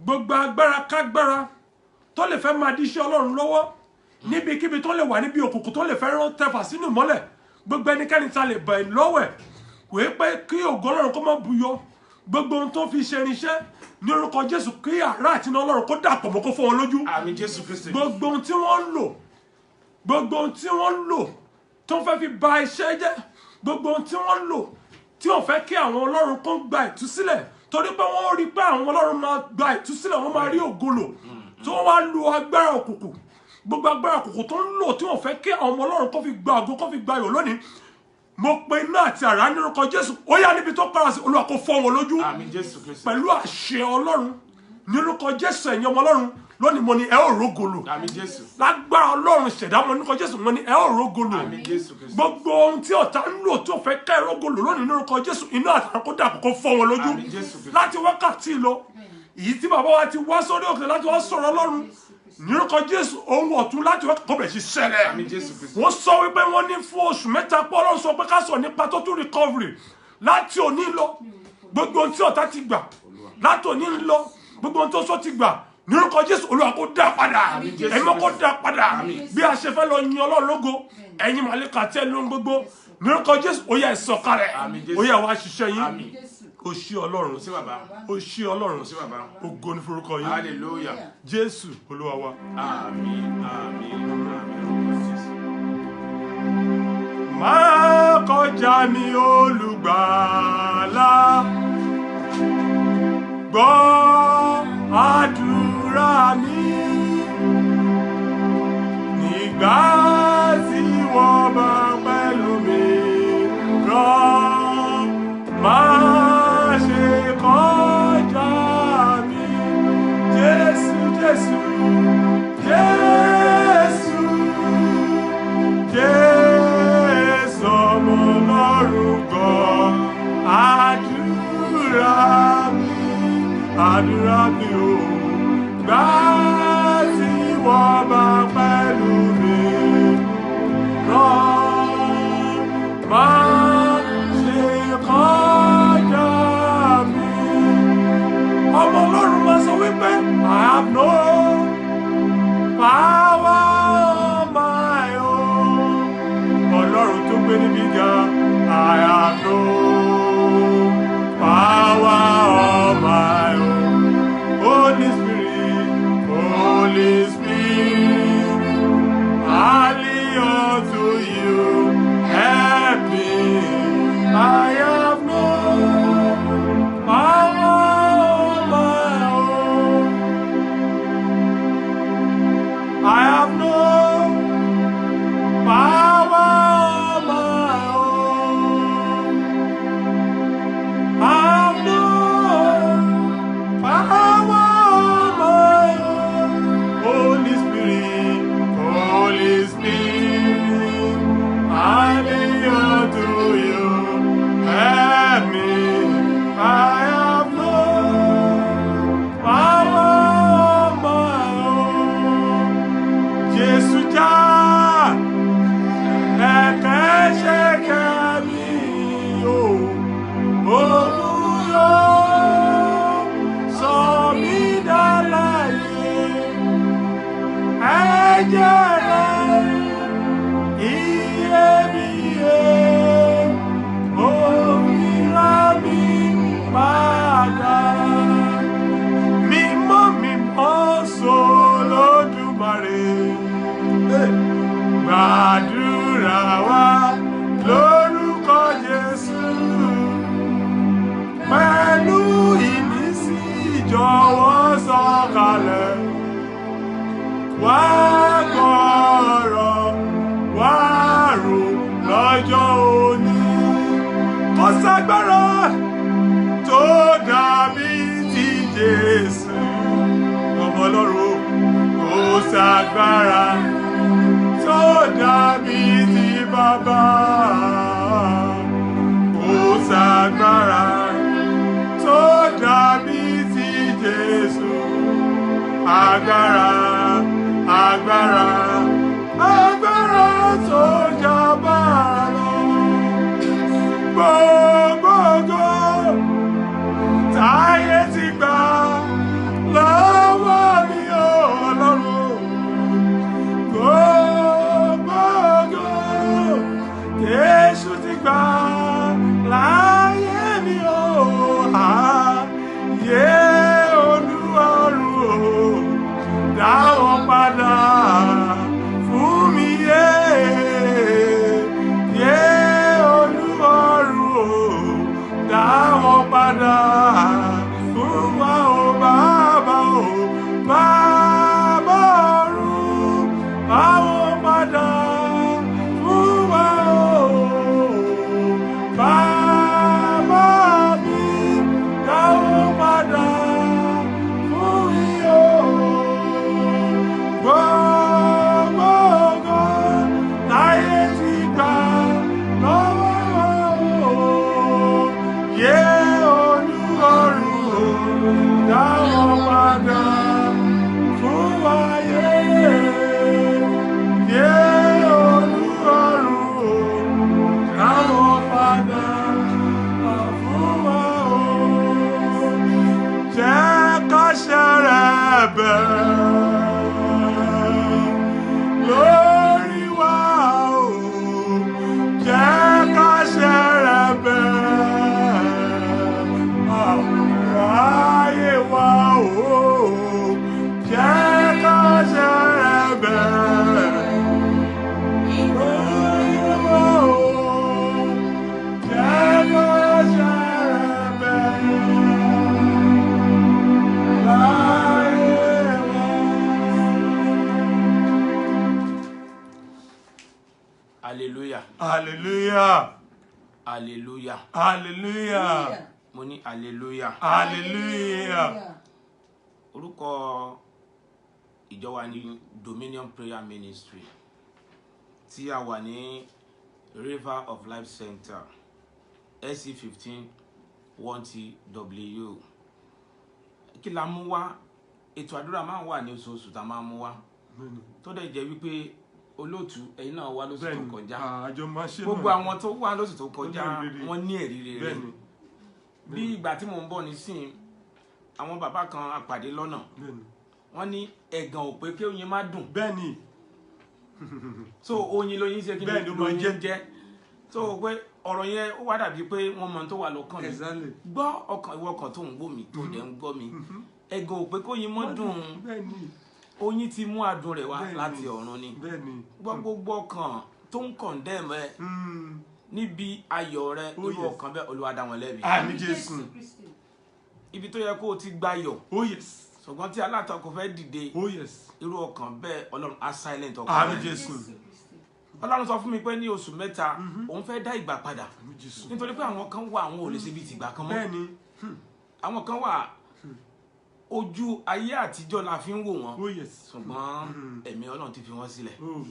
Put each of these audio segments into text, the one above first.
gbogbo agbára kágbára tó lè fẹ́ máa di iṣẹ́ Ọlọ́run lọ́wọ́ níbikíbi tó lè wà níbi òkùnkùn tó lè fẹ́ rán tẹfà sínú ìmọ́lẹ̀ gbogbo ẹnikẹ́ni tá lè bẹ̀ lọ́wọ́ ẹ̀ wèé pé kí ògo Ọlọ́run kó má buyọ gbogbo ohun tó fi ṣe irinṣẹ́ ní orúkọ Jésù kí àrá àti iná Ọlọ́run kó dàpọ̀ mọ́ kó fọ́ wọn lójú. Àmín Jésù Kristi. gbogbo ohun tí wọ́n ń lò tó ń fẹ́ fi ba iṣẹ́ jẹ́ gbogbo ohun tí wọ́n ń lò tí wọ́n fẹ́ kí àwọn Ọlọ́run kó gba ìtúsílẹ̀ torí pé wọ́n rí pé àwọn Ọlọ́run máa gba ìtúsílẹ̀ wọ́n máa rí ògo lò tí wọ́n wá lo agbára òkùnkùn gbogbo agbára òkùnkùn tó ń lò tí wọ́n fẹ́ kí àwọn ọmọ Ọlọ́run kó fi gba ògo kó fi gba ayọ̀ lónìí mo pe iná àti àrá ní orúkọ Jésù ó yá níbi tó para sí Olúwa kó fọ́ wọn lójú. Àmín Jésù Kristi. pẹ̀lú àṣẹ Ọlọ́run ní orúkọ Jésù ẹ̀yin ọmọ Ọlọ́run lónìí mo ní ẹ ó rógo lò. Àmín Jésù. lágbára Ọlọ́run ṣẹ̀dá mo ní orúkọ Jésù mo ní ẹ ó rógo lò. Àmín Jésù Kristi. gbogbo ohun tí ọ̀tá ń lò tó fẹ́ ká ẹ rógo lò lónìí ní orúkọ Jésù iná àtàrà kó dàpọ̀ kó fọ́ wọn lójú. Àmín Jésù Kristi. láti wákàtí lọ èyí tí bàbá wa ti wá sórí òkè láti wá sọ̀rọ̀ Ọlọ́run ní orúkọ Jésù ohun ọ̀tún láti wákàtí kó bẹ̀rẹ̀ sí ṣẹlẹ̀. Àmín Jésù Kristi. wọ́n sọ wípé wọ́n ní fún oṣù mẹ́ta pé Ọlọ́run sọ pé ká sọ nípa total recovery láti òní lọ gbogbo ohun tí ọ̀tá ti gbà láti òní lọ gbogbo ohun tó sọ ti gbà ní orúkọ Jésù Olúwa kó dá padà ẹ̀mọ́ kó dá padà bí a ṣe fẹ́ lọ yin Ọlọ́run lógo ẹ̀yin màlẹ́kà tẹ́ lóhun gbogbo ní orúkọ Jésù ó yá ẹ sọ̀kalẹ̀ ó yá wá ṣiṣẹ́ yín ó ṣí Ọlọ́run ó ṣí Ọlọ́run ògo ní forúkọ yín Hallelujah. Jésù Olúwa wa. Àmín, àmín, àmín. Má kọjá mi Olùgbàlà gbọ́ àdúrà mi nígbà tí wọ́n bá pẹ̀lú mi rán má ṣe kọjá mi Jésù Jésù Jésù Jésù ọmọ Ọlọ́run gbọ́ àdúrà mi ò gbà tí wọ́n bá pẹ̀lú mi rán má ṣe kọjá mi. ọmọ Ọlọ́run máa sọ wípé I have no power on my own. Ọlọ́run tó gbé níbi ga I have no power on my own. Holy Spirit, Holy Spirit, highly unto you, help me. I have no power on my own. I have no power on my own. I have no power on my own. Holy Spirit, Holy Spirit, I lean unto you. Help me. I have no power on my own. Jesus, ẹ̀kẹ́ṣẹ̀kẹ́ mi o, òmùyọ́ sọ mí dáláyé, ẹ̀jẹ̀ rẹ̀ iyebíye, omi rà mí padà, mímọ́ mímọ́ s'Olódùmarè. Gbàdúrà wa lórúkọ Jésù pẹ̀lú ìmísí jọ̀wọ́ sọ̀kalẹ̀ wá gbọ́rọ̀ wá rò lọ́jọ́ òní. Kò ságbára tó dàbí ti Jésù ọmọ Ọlọ́run kò ságbára tó dàbí ti bàbá kò ságbára tó dàbí ti Jésù agbára agbára agbára tó jọba lọ gbogbogbò táyé ti gbà lọ. káṣẹ́ rẹ̀ bẹ̀rẹ̀ lórí wa o, jẹ́ káṣẹ́ rẹ̀ bẹ̀rẹ̀ ayé wa o, jẹ́ káṣẹ́ rẹ̀ bẹ̀rẹ̀ lórí wa o, jẹ́ káṣẹ́ rẹ̀ bẹ̀rẹ̀ láyé wa. Hallelujah. Hallelujah. Hallelujah. Hallelujah. Mo ní hallelujah. Hallelujah. Orúkọ ìjọ wa ní Dominion Prayer Ministry tí a wà ní River of Life Center SC15 1TW. Kí la mú wá? Ètò àdúrà máa ń wà ní oṣooṣù tá máa mú wá. Tó dẹ̀ jẹ́ wípé olóòtú ẹ̀yin náà wá lóṣù tó kọjá. Àjọ máa ṣe náà. Gbogbo àwọn tó wá lóṣù tó kọjá wọ́n ní ẹ̀rí rere. Bẹ́ẹ̀ni. Bí ìgbà tí mò ń bọ̀ nísìn àwọn bàbá kan àpàdé lọ́nà. Bẹ́ẹ̀ni. Wọ́n ní ẹ̀gàn ò pé kí oyin má dùn. Bẹ́ẹ̀ni. So oyin lóyin ṣe kí Bẹ́ẹ̀ni, ni ó máa lóyin jẹ́. So pé ọ̀rọ̀ yẹn ó wá dàbí pé wọ́n mọ tó wà lọ́kàn mi. Exactly. Gbọ́ ọkàn ìwọ kan tó ń gbọ́ mi tó dẹ̀ ń gbọ́ mi. Ẹ̀gàn ò pé kí oyin má dùn. Bẹ́ẹ̀ni. Oyin ti mú adùn rẹ̀ wá Bẹ́ẹ̀ni. láti ọ̀run ni. Bẹ́ẹ̀ni. Gbọ́ gbogbo ọkàn tó ń condemn ẹ níbi ayọ̀ rẹ Oh, irú yes. ọkàn bẹ́ẹ̀ Olúwa dá wọn lẹ́bi. Àmín Jésù. Ibi tó yẹ kó o ti gbayọ̀ Oh yes. ṣùgbọ́n tí alátakò fẹ́ dìde Oh yes. irú ọkàn bẹ́ẹ̀ Ọlọ́run á silent ọkàn Àmín rẹ̀. Jésù. Ọlọ́run sọ fún mi pé ní oṣù mẹ́ta òun fẹ́ dá ìgbà padà Àmín Jésù. nítorí pé àwọn kan wà àwọn ò lè ṣe bí tìgbà kan mọ́. Bẹ́ẹ̀ni. Àwọn kan wà ojú ayé àtijọ́ la fi ń wò wọ́n Oh yes. ṣùgbọ́n ẹ̀mí Ọlọ́run ti fi wọ́n sílẹ̀. Oh.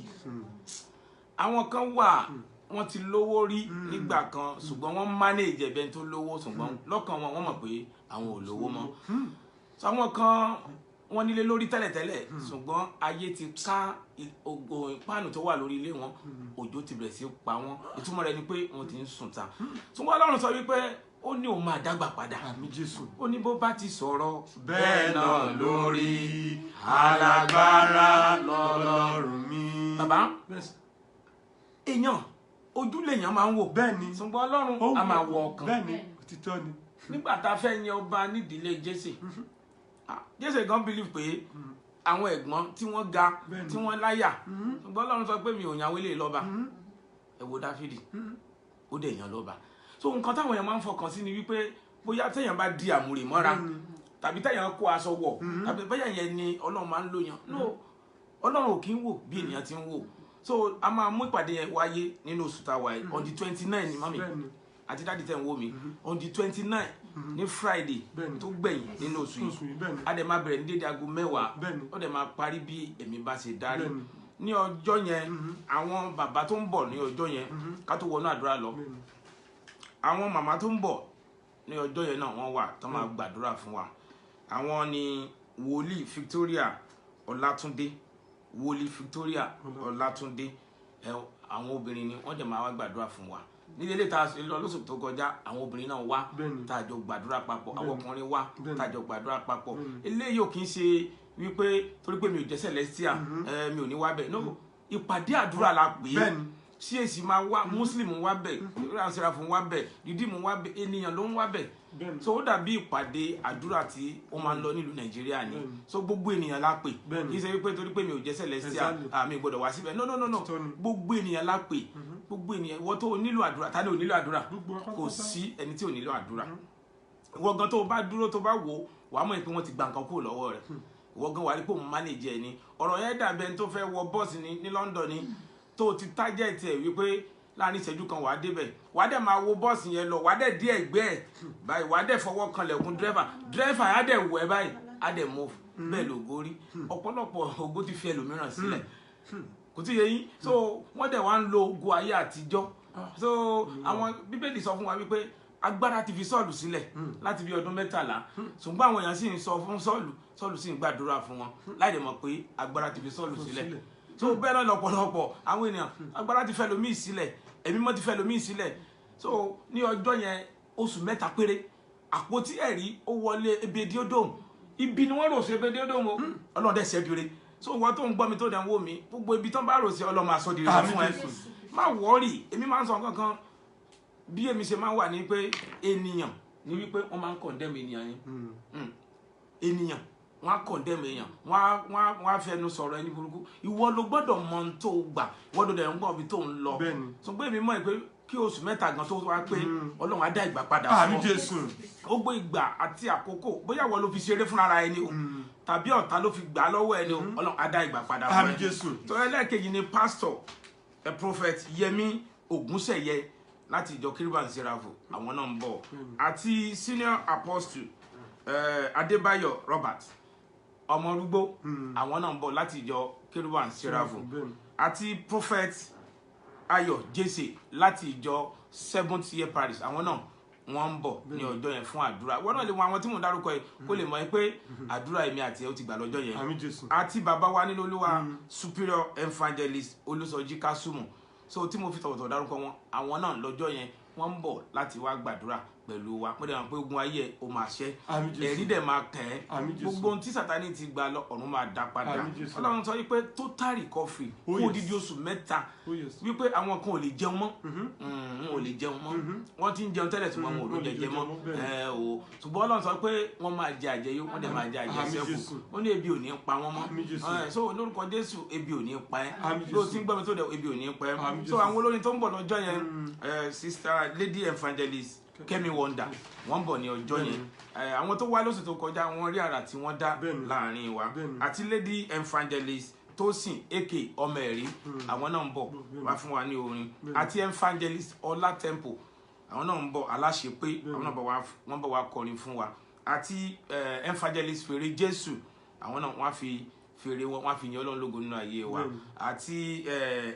Àwọn kan wà wọ́n ti lówó rí nígbà kan ṣùgbọ́n wọ́n manage ẹ̀bẹ̀ tó lówó ṣùgbọ́n lọ́kàn wọn wọ́n mọ̀ pé àwọn ò lówó mọ́. Àwọn kan wọ́n nílé lórí tẹ́lẹ̀tẹ́lẹ̀ ṣùgbọ́n ayé ti ká ògùn páànù tó wà lórí ilé wọn òjò ti bẹ̀rẹ̀ sí pa wọ́n ìtumọ̀ rẹ̀ ni pé wọ́n ti ń sùn ta. Ṣùgbọ́n Ọlọ́run sọ wípé ó ní òun máa dágbà padà. Àmín Jésù. Ó ní bó bá ti sọ̀rọ̀ Bẹ́ẹ̀ náà lórí alágbára lọ́lọ́run mi. Bàbá Yes. èèyàn ojú lèèyàn máa ń wò Bẹ́ẹ̀ni. ṣùgbọ́n Ọlọ́run á máa wọ ọkàn. Bẹ́ẹ̀ni. Òtítọ́ ni. Nígbà tá a fẹ́ yan ọba nídìílé Jésè Jésè gan believe pé àwọn ẹ̀gbọ́n tí wọ́n ga Bẹ́ẹ̀ni. tí wọ́n láyà ṣùgbọ́n Ọlọ́run sọ pé mi ò yan àwọn eléyìí lọ́ba ẹ wo Dáfídì ó dẹ̀ yan lọ́ba. So nǹkan táwọn èèyàn máa ń fọkàn sí ni wípé bóyá téèyàn bá di àmùrè mọ́ra tàbí téèyàn kó aṣọ wọ̀ tàbí bóyá yẹn ni Ọlọ́run máa ń lò yàn no Ọlọ́run ò kí ń wò bí ènìyàn ti ń wò. So a máa mú ìpàdé yẹn wáyé nínú oṣù tá a wà yìí on the 29 ni mami Bẹ́ẹ̀ni. àti dáàdì tẹ̀ ń wò mí on the 29 ní Friday Bẹ́ẹ̀ni. tó gbẹ̀yìn nínú oṣù Oṣù yìí yìí bẹ́ẹ̀ni. a dẹ̀ máa bẹ̀rẹ̀ ní dédé aago 10 Bẹ́ẹ̀ni. ó dẹ̀ máa parí bí ẹ̀mí bá ṣe darí Bẹ́ẹ̀ni. ní ọjọ́ yẹn àwọn bàbá tó ń bọ̀ ní ọjọ́ yẹn ká tó wọnú àdúrà lọ Bẹ́ẹ̀ni. àwọn màmá tó ń bọ̀ ní ọjọ́ yẹn náà wọ́n wà tó máa gbàdúrà fún wa àwọn ni wòlíì Victoria Ọlátúndé wòlíì Victoria Ọlátúndé àwọn obìnrin ni wọ́n dẹ̀ máa wá gbàdúrà fún wa nílé ilé tá a ṣe lọ lóṣù tó kọjá àwọn obìnrin náà wá Bẹ́ẹ̀ni. tá a jọ gbàdúrà papọ̀ àwọn ọkùnrin wá Bẹ́ẹ̀ni. tá a jọ gbàdúrà papọ̀ Bẹ́ẹ̀ni. eléyìí ò kì í ṣe wípé torí pé mi ò jẹ́ Celestial mi ò ní wá bẹ̀ no ìpàdé àdúrà la pè é Bẹ́ẹ̀ni. CAC máa wá Muslim wá bẹ̀ Sẹ́ráfù wá bẹ̀ Redeem wá bẹ̀ ènìyàn ló ń wá bẹ̀ Bẹ́ẹ̀ni. so ó dàbí ìpàdé àdúrà tí ó máa ń lọ nílùú Nàìjíríà ni Bẹ́ẹ̀ni. so gbogbo ènìyàn la pè Bẹ́ẹ̀ni. kì í ṣe wípé torí pé mi ò jẹ́ Celestial Exactly. àmì gbọ́dọ̀ wá síbẹ̀ no Òtítọ́ ni. gbogbo ènìyàn la pè gbogbo ènìyàn ìwọ tó nílò àdúrà ta ni ò nílò àdúrà Gbogbo wa kò pátápátá. sí ẹni tí ò nílò àdúrà ìwọ gan tó bá dúró tó bá wò wàá mọ̀ pé wọ́n ti gba nǹkan kúrò lọ́wọ́ rẹ̀ ìwọ gan wà rí pé òun manage ẹ̀ ni ọ̀rọ̀ yẹn dàbí ẹni tó fẹ́ wọ bọ́ọ̀sì ní London ni tó ti target ẹ̀ wípé láàrin ìṣẹ́jú kan wàá débẹ̀ wàá dẹ̀ máa wo bọ́ọ̀sì yẹn lọ wàá dẹ̀ dí ẹ̀gbẹ́ ẹ̀ báyìí wàá dẹ̀ fọwọ́ kan lẹ̀kùn dírẹ́fà á dẹ̀ wọ̀ ẹ́ báyìí á dẹ̀ move bẹ́ẹ̀ lògó rí ọ̀pọ̀lọpọ̀ ògo ti fi ẹlòmíràn sílẹ̀ kò tí yẹ yín so wọ́n dẹ̀ wá ń lo ogun ayé àtijọ́ so àwọn Bíbélì sọ fún wa wípé agbára ti fi Sọ́ọ̀lù sílẹ̀ láti bí ọdún 13 ṣùgbọ́n àwọn èèyàn sì ń sọ fún Sọ́ọ̀lù sì ń gbàdúrà fún wọn láì dẹ̀ mọ̀ pé agbára ti fi Sọ́ọ̀lù sílẹ̀ so bẹ́ẹ̀ náà lọ́pọ̀lọpọ̀ àwọn ènìyàn agbára ti fẹ́ lòmíì sílẹ̀ ẹ̀mí mọ́ ti fẹ́ lòmíì sílẹ̀ so ní ọjọ́ yẹn oṣù 3 péré àpótí ẹ̀rí ó wọlé Ebediodome ibi ni wọ́n rò ṣe pé déédéé mo ọlọ́run dẹ̀ ṣe dire so wọ́n tó ń gbọ́ mi tó dẹ̀ ń wò mí gbogbo ibi tán bá rò ṣe ọlọ́run máa sọ dire fún ẹ má wọ́ọ̀rì èmi máa ń sọ kankan bí èmi ṣe máa ń wà ní pé ènìyàn ní wípé wọ́n máa ń condemn ènìyàn yẹn ènìyàn wọ́n á condemn èèyàn wọ́n á fẹnu sọ̀rọ̀ ẹni burúkú ìwọ ló gbọ́dọ̀ mọ ohun tó gbà wọ́n ló dẹ̀ ń gbọ́ ibi tó ń lọ ṣùgbọ́n èmi mọ̀ pé kí oṣù mẹ́ta gan tó wá pé ọlọ́run á dá ìgbà padà fún ọ gbogbo ìgbà àti àkókò bóyá wọ́n ló fi ṣeré fúnra ẹni o tàbí ọ̀tá ló fi gbà lọ́wọ́ ẹni o ọlọ́run á dá ìgbà padà fún ẹ tó ẹlẹ́ẹ̀kejì ni pastor a prophet Yẹmí Ògúnṣẹ̀yẹ láti ìjọ Kérúbù and Séráfù àwọn náà ń bọ̀ àti senior apostle Adébáyọ̀ Robert ọmọrúgbó àwọn náà ń bọ̀ láti ìjọ Kérúbù and Séráfù àti prophet Ayọ̀ Jesse láti ìjọ Seventh Year Parish àwọn náà wọ́n ń bọ̀ ní ọjọ́ yẹn fún àdúrà wọ́n náà lè mọ àwọn tí mò ń dárúkọ yìí kó lè mọ̀ pé àdúrà èmi àti ẹ̀ ó ti gbà lọ́jọ́ yẹn àti bàbá wa nínú Olúwa superior evangelist Olúsọjí Kásùmù so tí mo fi tọ̀wọ̀tọ̀ dárúkọ wọn àwọn náà lọ́jọ́ yẹn wọ́n ń bọ̀ láti wá gbàdúrà pẹ̀lú wa mo dẹ̀ mọ̀ pé ogun ayé ó máa ṣẹ́ ẹ̀rí dẹ̀ máa kẹ́ gbogbo ohun tí Sátánì ti gbà lọ ọ̀run máa dá padà Ọlọ́run sọ wípé total recovery fún odidi oṣù mẹ́ta wípé àwọn kan ò lè jẹun mọ́ wọn ò lè jẹun mọ́ wọ́n ti ń jẹun tẹ́lẹ̀ tí wọ́n ò ló jẹjẹ mọ́ o ṣùgbọ́n Ọlọ́run sọ pé wọ́n máa jẹ àjẹyó wọ́n dẹ̀ máa jẹ àjẹsẹ́kù ó ní ebi ò ní pa wọ́n mọ́ so lórúkọ Jésù ebi ò ní pa ẹ́ ló ti ń gbọ́ mi tó dẹ̀ ebi ò ní pa ẹ́ so àwọn olórin tó ń bọ̀ lọ́jọ́ yẹn sister lady evangelist Kẹ́mi Wonder wọ́n bọ̀ ní ọjọ́ yẹn àwọn tó wá lóṣù tó kọjá wọ́n rí àrà tí wọ́n dá láàrin wa àti lady evangelist Tósìn Èkè ọmọ ẹ̀rí àwọn náà ń bọ̀ wá fún wa ní orin àti evangelist Ọlá Temple àwọn náà ń bọ̀ aláṣepé àwọn náà wọ́n bọ̀ wá kọrin fún wa àti evangelist Fèrè Jésù àwọn náà wọ́n fi fèrè wọn wọ́n fi yan Ọlọ́run lógo nínú ayé wa àti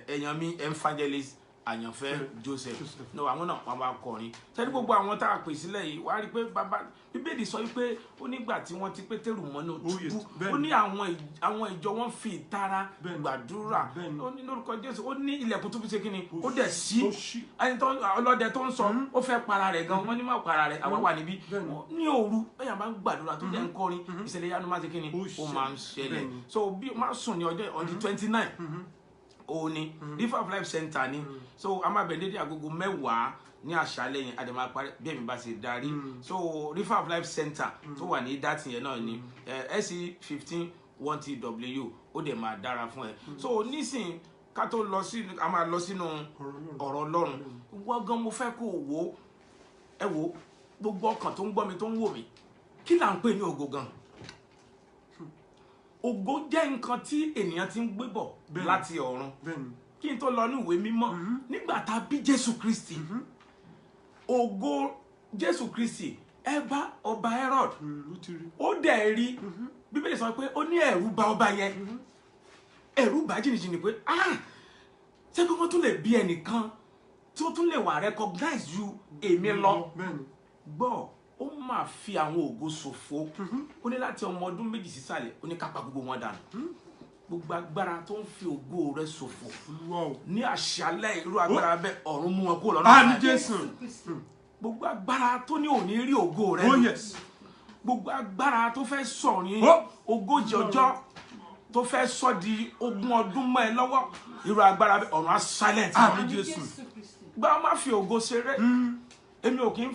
èèyàn mi evangelist Àyànfẹ́ Joseph no àwọn náà wọ́n bá kọrin tẹ́lẹ̀ gbogbo àwọn tá a pè sílẹ̀ yìí wàá rí i pé bàbá Bíbélì sọ wípé ó nígbà tí wọ́n ti Pétérù mọ́nà túbú ó ní àwọn ìjọ wọn fi ìtara gbàdúrà ó ní lórúkọ Jésù ó ní ilẹ̀kùn tó fi ṣe kí ni ó dẹ̀ sí ẹni tó ọlọ́dẹ tó ń sọ ó fẹ́ para rẹ̀ gan wọ́n ní má para rẹ̀ àwa wà níbí ní òru bẹ́ẹ̀ bá ń gbàdúrà tó jẹ́ ń kọrin ìṣẹ̀lẹ̀ yanu má ṣe kí ni ó máa ń ṣẹlẹ̀ so bí má sùn ní ọjọ́ on the 29 òní River of Life Center ni so a máa bẹ̀rẹ̀ dédé agogo 10 ní àṣálẹ́ yẹn àdèmà parí bí èmi bá ṣe darí so River of Life Center tó wà ní dátì yẹn náà ni SE 15 1TW ó dẹ̀ máa dára fún ẹ so nísìn ká tó lọ sí a máa lọ sínú ọ̀rọ̀ Ọlọ́run wọ́n gan mo fẹ́ kó wò ẹ wò gbogbo ọkàn tó ń gbọ́ mi tó ń wò mí kí là ń pè ní ògo gan ògo jẹ́ nǹkan tí ènìyàn ti ń gbé bọ̀ láti ọ̀run kí n tó lọ ní ìwé mímọ́ nígbà tá a bí Jésù Kristi ògo Jésù Kristi ẹ bá ọba Herod ó dẹ̀ rí Bíbélì sọ pé ó ní ẹ̀rù bà ọba yẹn ẹ̀rù bà jìnnìjìnnì pé ṣé pé wọ́n tún lè bí ẹnìkan tí ó tún lè wà recognize ju èmi lọ gbọ́ ó máa fi àwọn ògo ṣòfò ó ní láti ọmọ ọdún 2 sísàlẹ̀ ó ní ká pa gbogbo wọn dànù gbogbo agbára tó ń fi ògo rẹ̀ ṣòfò ní àṣálẹ́ irú agbára bẹ́ẹ̀ ọ̀run mú wọn kúrò lọ́nà Jésù gbogbo agbára tó ní òní rí ògo rẹ̀ gbogbo agbára tó fẹ́ sọ ní ogójì ọjọ́ tó fẹ́ sọ di 20 ọdún mọ́ ẹ lọ́wọ́ irú agbára bẹ́ẹ̀ ọ̀run á silent Jésù gbá má fi ògo ṣeré èmi ò kí ń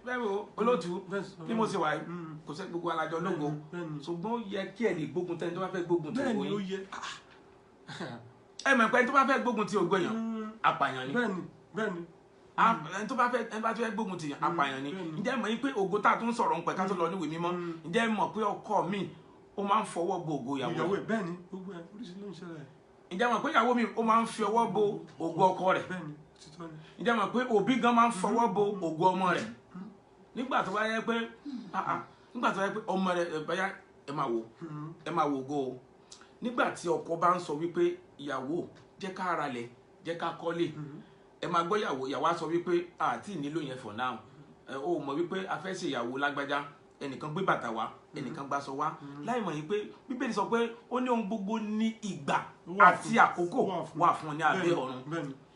fẹ́ olóòtú bí mo ṣe wà kò sẹ́ gbogbo alájọ lógo ṣùgbọ́n ó yẹ kí ẹ lè gbógun tẹ́ni tó bá fẹ́ gbógun tí ògo yín ẹ mọ̀ pé tó bá fẹ́ gbógun tí ògo yàn apàyàn ni ẹni tó bá fẹ́ gbógun tí apàyàn ni ǹjẹ́ mọ̀ pé ògo tá a tún sọ̀rọ̀ ń pẹ́ ká tó lọ níwèé mímọ́ ǹjẹ́ mọ̀ pé ọkọ mi ó máa ń fọwọ́ bo ògo ìyàwó rẹ̀ ǹjẹ́ mọ̀ pé ìyàwó mi ó máa ń fi ọwọ́ bo ògo ọkọ rẹ̀ ǹjẹ́ mọ̀ pé òbí gan máa ń fọwọ́ bo ògo ọmọ rẹ̀ nígbà tó bá yẹ pé ọmọ rẹ̀ báyà ẹ máa wò ògo o nígbà tí ọkọ bá ń sọ wípé ìyàwó jẹ́ ká ralẹ̀ jẹ́ ká kọ́lé ẹ máa gbọ́ ìyàwó á sọ wípé àti nílò yẹn for now ó mọ̀ wípé a fẹ́ ṣe ìyàwó lágbájá ẹnìkan gbé bàtà wá ẹnìkan gbàsọ wá láì mọ̀ yìí pé Bíbélì sọ pé ó ní ohun gbogbo ní ìgbà àti àkókò wà fún ní abẹ́ ọ̀run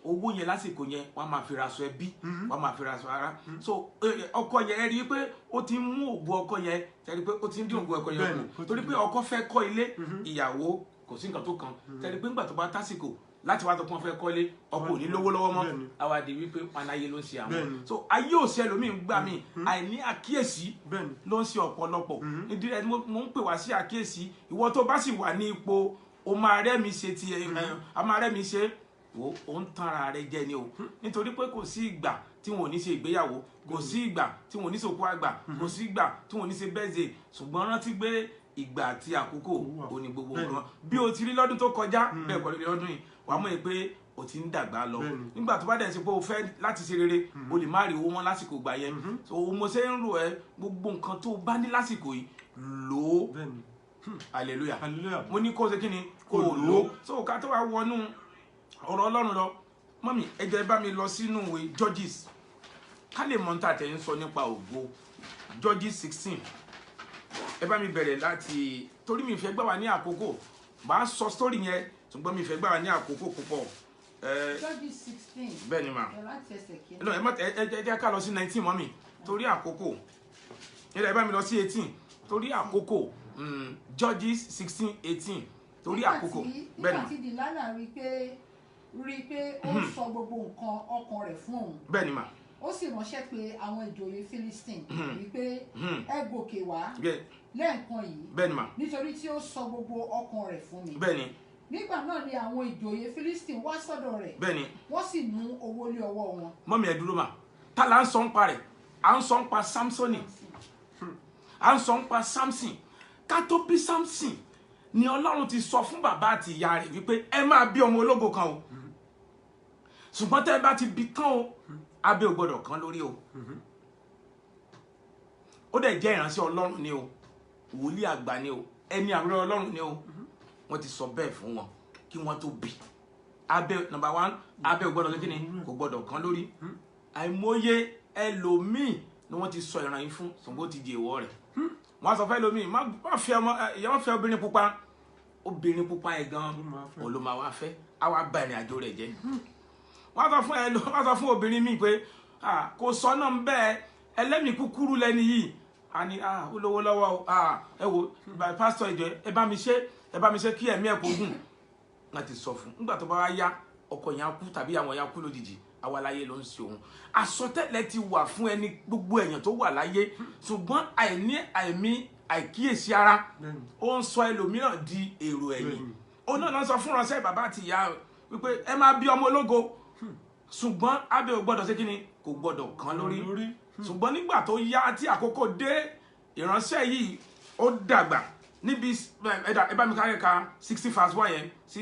owó yẹn lásìkò yẹn wọ́n máa fi raṣọ ẹbí wọ́n máa fi raṣọ ara so ọkọ yẹn ẹ rí i pé ó ti mú ògo ọkọ yẹn ẹ rí i pé ó ti ń dín ògo ọkọ yẹn kù torí pé ọkọ fẹ́ kọ́ ilé ìyàwó kò sí nǹkan tó kan ẹ rí i pé nígbà tó bá tásìkò láti wá tó pọ́n fẹ́ kọ́lé ọkọ ò ní lówó lọ́wọ́ mọ́ àwa di wípé panáyé ló ń ṣe àwọn so ayé òsì ẹlòmíì ń gbà mí àìní àkíyèsí ló ń ṣe ọ̀pọ̀lọpọ̀ ìdí rẹ̀ mo ń pè wá sí àkíyèsí ìwọ tó bá sì wà ní ipò o máa rẹ́mi ṣe tiẹ̀ a máa rẹ́mi ṣe wo ò ń tanra rẹ jẹ ni o nítorí pé kò sí ìgbà tí wọn ò ní ṣe ìgbéyàwó kò sí ìgbà tí wọn ò ní ṣe òkú àgbà kò sí ìgbà tí wọn ò ní ṣe bẹ́ẹ̀dẹ̀ ṣùgbọ́n rántí pé ìgbà àti àkókò ò ní gbogbo nǹkan bí o ti rí lọ́dún tó kọjá bẹ́ẹ̀ kọ́ lórí ọdún yìí wàá mọ̀ pé o ti ń dàgbà lọ nígbà tó bá dẹ̀ ṣe pé o fẹ́ láti ṣe rere o lè má rí owó mọ́ lásìkò gbà yẹn so mo ṣe ń rò ẹ́ gbogbo nǹkan tó o bá ní lásìkò yìí lò ó hallelujah mo ní kó o ṣe kí ni kó o lò ó so ká tó wá wọnú ọ̀rọ̀ Ọlọ́run lọ mọ́mì ẹ jẹ́ bá mi lọ sínú ìwé Judges ká lè mọ̀ níta tẹ̀ ń sọ nípa ògo Judges 16 ẹ bá mi bẹ̀rẹ̀ láti torí mi fẹ́ gbà wá ní àkókò bá sọ story yẹn ṣùgbọ́n mi fẹ́ gbà wá ní àkókò púpọ̀. Judges 16 bẹ́ẹ̀ ni mà ẹ jẹ́ ká lọ sí 19 mọ́mì torí àkókò ẹ bá mi lọ sí 18 torí àkókò Judges 16:18 torí àkókò bẹ́ẹ̀ ni. nígbà tí Delilah rí i pé ó sọ gbogbo nǹkan ọkàn rẹ̀ fún òun. bẹ́ẹ̀ ni mà. ó sì ránṣẹ́ pé àwọn ìjòyè Philistine wípé ẹ gòkè wá lẹ́ẹ̀kan yìí bẹ́ẹ̀ ni mà. nítorí tí ó sọ gbogbo ọkàn rẹ̀ fún mi. bẹ́ẹ̀ ni. nígbà náà ni àwọn ìjòyè Philistine wá sọ́dọ̀ rẹ̀. bẹ́ẹ̀ ni. wọ́n sì mú owó lé ọwọ́ wọn. mọ́mí ẹ dúró mà ta là ń sọ ń pa rẹ̀ à ń sọ ń pa Samsoni à ń sọ ń pa Samson ká tó bí Samson ni Ọlọ́run ti sọ fún bàbá àti ìyá rẹ̀ wípé ẹ máa bí ọmọ ológo kan o ṣùgbọ́n tẹ́ ẹ bá ti bí tán o abẹ́ ò gbọ́dọ̀ kan lórí o ó dẹ̀ jẹ́ ìránṣẹ́ Ọlọ́run ni o wòlíì àgbà ni o ẹni àwòrán Ọlọ́run ni o wọ́n ti sọ bẹ́ẹ̀ fún wọn kí wọ́n tó bí abẹ́ number 1 abẹ́ ò gbọ́dọ̀ lókè ni kò gbọ́dọ̀ kan lórí àìmọye ẹlòmíì ni wọ́n ti sọ ìran yìí fún ṣùgbọ́n ó ti di èèwọ̀ rẹ̀ wọ́n sọ fẹ́ lómìn má fẹ́ ọmọ ìyàwó fẹ́ obìnrin pupa ẹ̀ gan olùmọ̀ àwa fẹ́ àwa bà ìrìn àjò rẹ̀ jẹ́ wọ́n sọ fún obìnrin míì pé kò sọ náà ń bẹ́ẹ̀ ẹlẹ́mìí kúkúrú lẹ́ni yìí a ní ó lówó lọ́wọ́ ẹ wo pásítọ̀ ìjọ ẹ bá mi ṣe kí ẹ̀mí ẹ̀ kó gùn láti sọ fún nígbà tó bá wá yá ọkọ yẹn á kú tàbí àwọn yẹn á kú lójijì àwa láyé ló ń ṣe òun àsọtẹ́lẹ̀ ti wà fún ẹni gbogbo èèyàn tó wà láyé ṣùgbọ́n àìkíyèsí ara ó ń sọ ẹlòmíràn di èrò ẹ̀yìn òun náà sọ fún ránṣẹ́ bàbá àti ìyá wípé ẹ máa bí ọmọ ológo ṣùgbọ́n abẹ́ ò gbọ́dọ̀ ṣe kí ni kò gbọ́dọ̀ kan lórí ṣùgbọ́n nígbà tó yá tí àkókò dé ìránṣẹ́ yìí ó dàgbà níbi ẹ bá mi kárí ka 60:1 yẹn sí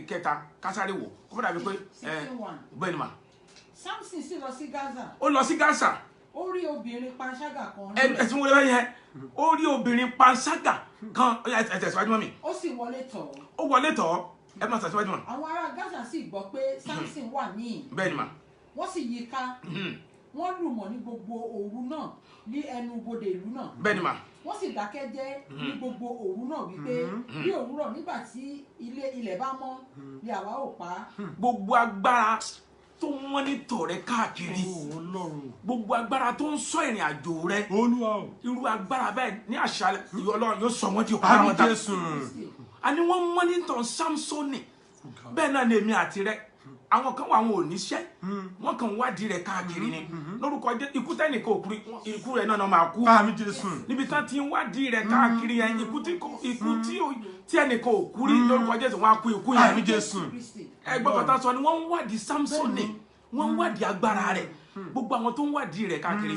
kẹta kásáré wò kó bá dàbí pé bẹ́ẹ̀ ni mà. Samson sì lọ sí Gaza. ó lọ sí Gaza. ó rí obìnrin panṣágà kan. ẹ tí mo lè bá yẹn ó rí obìnrin panṣágà kan ẹ tẹ̀síwájú mọ́ mi. ó sì wọlé tọ̀. ó wọlé tọ̀ ẹ máa tẹ̀síwájú mọ́. àwọn ará Gaza sì gbọ́ pé Samson wà níhìn. bẹ́ẹ̀ ni mà. wọ́n sì yí ká. wọ́n lù mọ́ ní gbogbo òru náà ní ẹnu bodè ìlú náà. bẹ́ẹ̀ ni mà. wọ́n sì dákẹ́ jẹ́ ní gbogbo òru náà wípé bí òwúrọ̀ nígbà tí ilẹ̀ bá mọ́ ni àwa ò pa á. gbogbo agbára tó wọ́n ní tọ̀ rẹ káàkiri gbogbo agbára tó ń sọ ìrìn àjò rẹ irú agbára bẹ́ẹ̀ ní àṣálẹ́ Ọlọ́run yóò sọ wọ́n di ọ̀pá wọn ta àní wọ́n mọ́nítọ̀ Samsoni bẹ́ẹ̀ náà ni èmi àti rẹ àwọn kan wà àwọn oníṣẹ́ wọ́n kàn wádìí rẹ̀ káàkiri ni lórúkọ jẹ́ ikú tẹ́nìkan òkú ikú rẹ̀ náà máa kú níbi tán ti ń wádìí rẹ̀ káàkiri yẹn ikú tí ẹnìkan òkú rí lórúkọ Jésù wọn á kú ikú yẹn ẹgbẹ́ kan tán sọ ni wọ́n ń wádìí Samsoni wọ́n ń wádìí agbára rẹ̀ gbogbo àwọn tó ń wádìí rẹ̀ káàkiri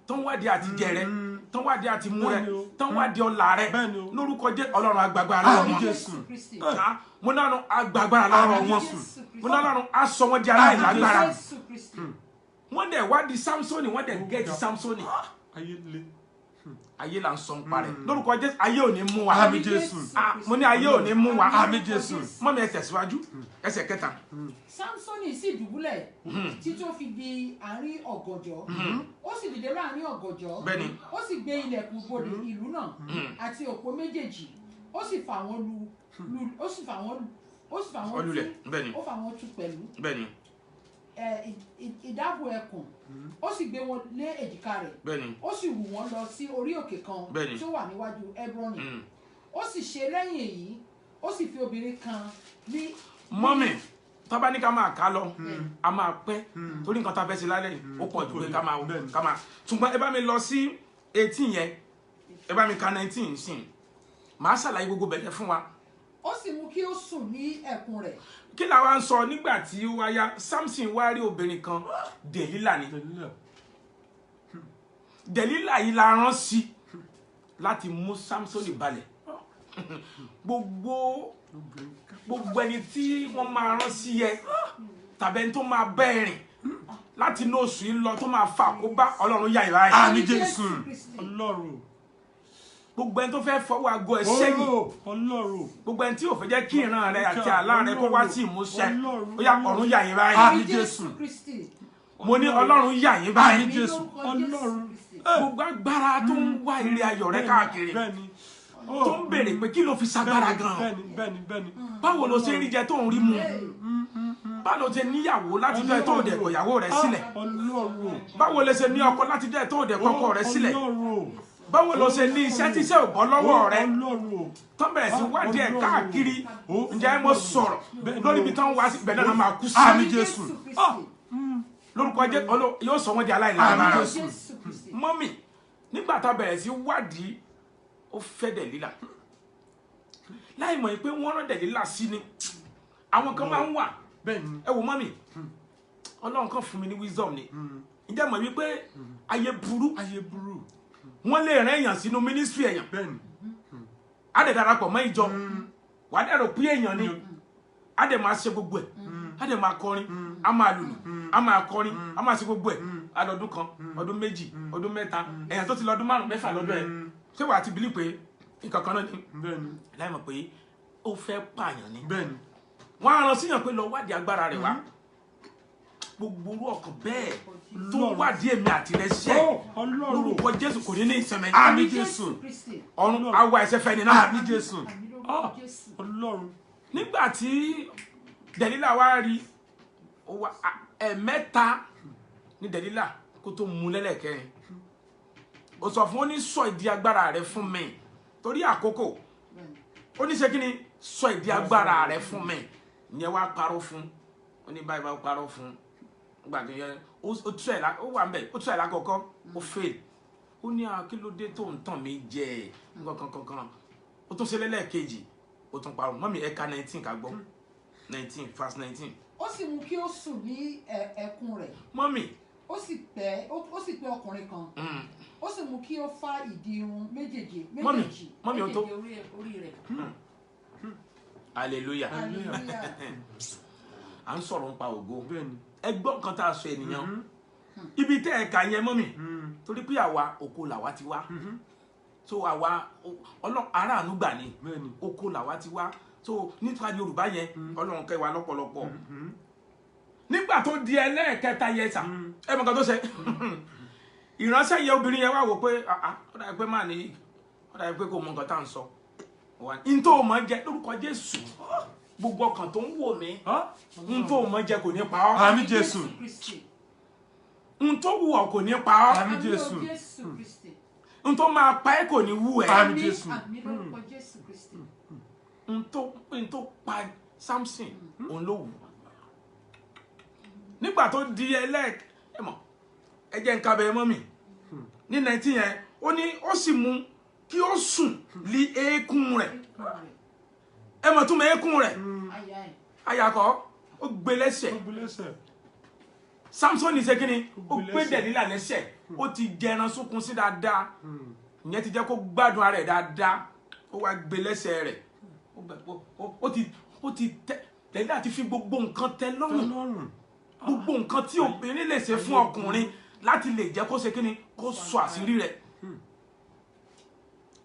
tó ń wádìí àtijẹ rẹ̀ tó ń wádìí àtimú rẹ̀ tó ń wádìí ọlá rẹ̀ lórúkọ jẹ́ Ọlọ́run agbágbára lọ́wọ́ wọn mo náà agbágbára lọ́wọ́ wọn mo náà lọ́run aṣọ wọn di aláìlágbára wọ́n dẹ̀ wádìí Samsoni wọ́n dẹ̀ gẹ́ẹ̀tì Samsoni ayé là ń sọ ń parẹ́ lórúkọ Jésù ayé ò ní mú wa àmín Jésù mo ní ayé ò ní mú wa àmín Jésù mọ́mi ẹ tẹ̀síwájú ẹsẹ̀ kẹta. Samsoni sì dùbúlẹ̀ títí ó fi di àárín ọ̀gànjọ́ ó sì dìde láàrin ọ̀gànjọ́ ó sì gbé ilẹ̀kùn bodè ìlú náà àti òpó méjèèjì ó sì fà wọ́n lulẹ̀ tú pẹ̀lú ìdábò ẹkùn ó sì gbé wọn lé èjìká rẹ̀ ó sì wù wọ́n lọ sí orí òkè kan tí ó wà níwájú Hebroni ó sì ṣe lẹ́yìn èyí ó sì fi obìnrin kan ní. mọ́mì tó bá ní ká máa ká lọ a máa pẹ́ torí nǹkan tá a fẹ́ ṣe lálẹ́ yìí ó pọ̀ jù pé ká máa ṣùgbọ́n ẹ bá mi lọ sí 18 yẹn ẹ bá mi ka 19 sìn màá ṣàlàyé gbogbo bẹ̀rẹ̀ fún wa. ó sì mú kí ó sùn ní ẹ̀kún rẹ̀. kí làwa ń sọ nígbà tí ó wáyá Samson wá rí obìnrin kan Dèlílà ni Dèlílà yìí la rán sí láti mú Samson balẹ̀ gbogbo ẹni tí wọ́n máa rán sí yẹ tàbí ẹni tó máa bẹ́ẹ̀ rìn láti inú oṣù yìí lọ tó máa fà kó bá Ọlọ́run yá ìráyè. àmín Jésù Ọlọ́run. gbogbo ẹni tó fẹ́ fọwọ́ aago ẹ̀ sẹ́yìn Ọlọ́run. gbogbo ẹni tí ò fẹ́ jẹ́ kí ìran rẹ àti àlá rẹ kó wá sí ìmúṣẹ ó yá ọ̀run yá ìráyè. àmín Jésù. mo ní Ọlọ́run yá ìráyè. àmín Jésù Ọlọ́run. gbogbo agbára tó ń wá ire ayọ̀ rẹ káàkiri tó ń béèrè pé kí ló fi ṣagbára gan báwo ló ṣe rí jẹ tó ń rí mu báwo ló ṣe níyàwó láti jẹ́ tó dẹ̀ kọ̀ ìyàwó rẹ̀ sílẹ̀ báwo ló ṣe ní ọkọ láti jẹ́ tó dẹ̀ kọ́kọ́ rẹ̀ sílẹ̀ báwo ló ṣe ní iṣẹ́ tí iṣẹ́ ò bọ́ lọ́wọ́ rẹ̀ tó bẹ̀rẹ̀ sí wádìí ẹ̀ káàkiri ǹjẹ́ mo sọ̀rọ̀ lórí ibi tó ń wá sí ibẹ̀ náà máa kú sí. àmín Jésù. lórúkọ jẹ́ yóò sọ wọ́n di aláìlágbára. mọ́mì nígbà tá a bẹ̀rẹ̀ sí wádìí ó fẹ́ Dèlílà láì mọ̀ pé wọ́n rán Dèlílà sí ni àwọn kan máa ń wà ẹ wò mọ́mì Ọlọ́run kan fún mi ní wisdom ni ǹjẹ́ mọ̀ wípé ayé burú wọ́n lè rán èèyàn sínú ministry èèyàn á dẹ̀ darapọ̀ mọ́ ìjọ wà á dẹ̀ rò pé èèyàn ni á dẹ̀ máa ṣe gbogbo ẹ̀ á dẹ̀ máa kọrin á máa lùlù á máa kọrin á máa ṣe gbogbo ẹ̀ adọdún kan ọdún méjì ọdún mẹ́ta èèyàn tó ti lọ́dún 5-6 lọ́dọ̀ ẹ̀ ṣé wàá ti bìlí pé nǹkan kan náà ni láì mọ̀ pé ó fẹ́ pààyàn ni wọ́n á rán síyàn pé lọ wádìí agbára rẹ̀ wá gbogbo orú ọkàn bẹ́ẹ̀ tó wádìí èmi àti rẹ̀ ṣẹ́ lórúkọ Jésù kò ní ní ìsinmi. àmín Jésù. ọ̀run awa ẹsẹ̀ fẹ́ ni náà. àmín Jésù. Ọlọ́run. nígbà tí Dèlílà wá rí ẹ̀mẹ́ta ní Dèlílà kó tó mú lẹ́lẹ́kẹrin ó sọ fún ó ní sọ ìdí agbára rẹ fún mi torí àkókò ó ní ṣe kí ni sọ ìdí agbára rẹ fún mi ìyẹn wá parọ́ fún ó ní báyìí bá parọ́ fún gbàgbé yẹn ó wà ń bẹ̀ ó tún ẹ̀ lákọ̀ọ́kọ́ ó fail ó ní kí ló dé tó ń tàn mí jẹ nǹkan ó tún ṣe lẹ́lẹ́kejì ó tún parọ́ mọ́mí ẹ̀ka 19 ká gbọ́ 19 verse 19. ó sì mú kí ó sùn ní ẹ̀kún rẹ̀. mọ́mí. ó sì pẹ́ ọkùnrin kan ó sì mú kí ó fá ìdí irun méjèèjì orí rẹ̀. hallelujah à ń sọ̀rọ̀ nípa ògo ẹgbọ́n kan tá a sọ ènìyàn ibi tẹ́ ẹ̀ kà yẹn mọ́mí torí pé àwa oko làwa ti wá so àwa aráàánú gbà ní oko làwa ti wá so nípa Yorùbá yẹn Ọlọ́run kẹ́ wa lọ́pọ̀lọpọ̀ nígbà tó di ẹlẹ́ẹ̀kẹta yẹn sà ẹ mọ̀ kan tó ṣe ìránṣẹ́ yẹ obìnrin yẹn wá wò pé ó dàbí pé máa ní ó dàbí pé kò mọ nǹkan tá à ń sọ n tó mọ̀ jẹ lórúkọ Jésù gbogbo ọkàn tó ń wò mí n tó mọ̀ jẹ kò ní pa ọ́ àmín Jésù n tó wù ọ́ kò ní pa ọ́ àmín Jésù n tó máa pa ẹ́ kò ní wù ẹ́ àmín Jésù n tó pa Samson òun ló wù nígbà tó di ẹjẹ nǹkan abẹ mọ́ mi ní 19 yẹn ó ní ó sì mú kí ó sùn lí eékún rẹ̀ ẹ mọ̀ tún mọ eékún rẹ̀ ayakọ̀ ó gbé lẹ́sẹ̀ Samson ní ṣe kí ni ó gbé Dèlílà lẹ́sẹ̀ ó ti jẹran sunkún sí dáadáa ìyẹn ti jẹ́ kó gbádùn ara rẹ̀ dáadáa ó wá gbé lẹ́sẹ̀ rẹ̀ ó ti tẹ Dèlílà ti fi gbogbo nǹkan tẹ́ lọ́rùn gbogbo nǹkan tí obìnrin lè ṣe fún ọkùnrin láti lè jẹ́ kó ṣe kí ni kó sọ àṣírí rẹ̀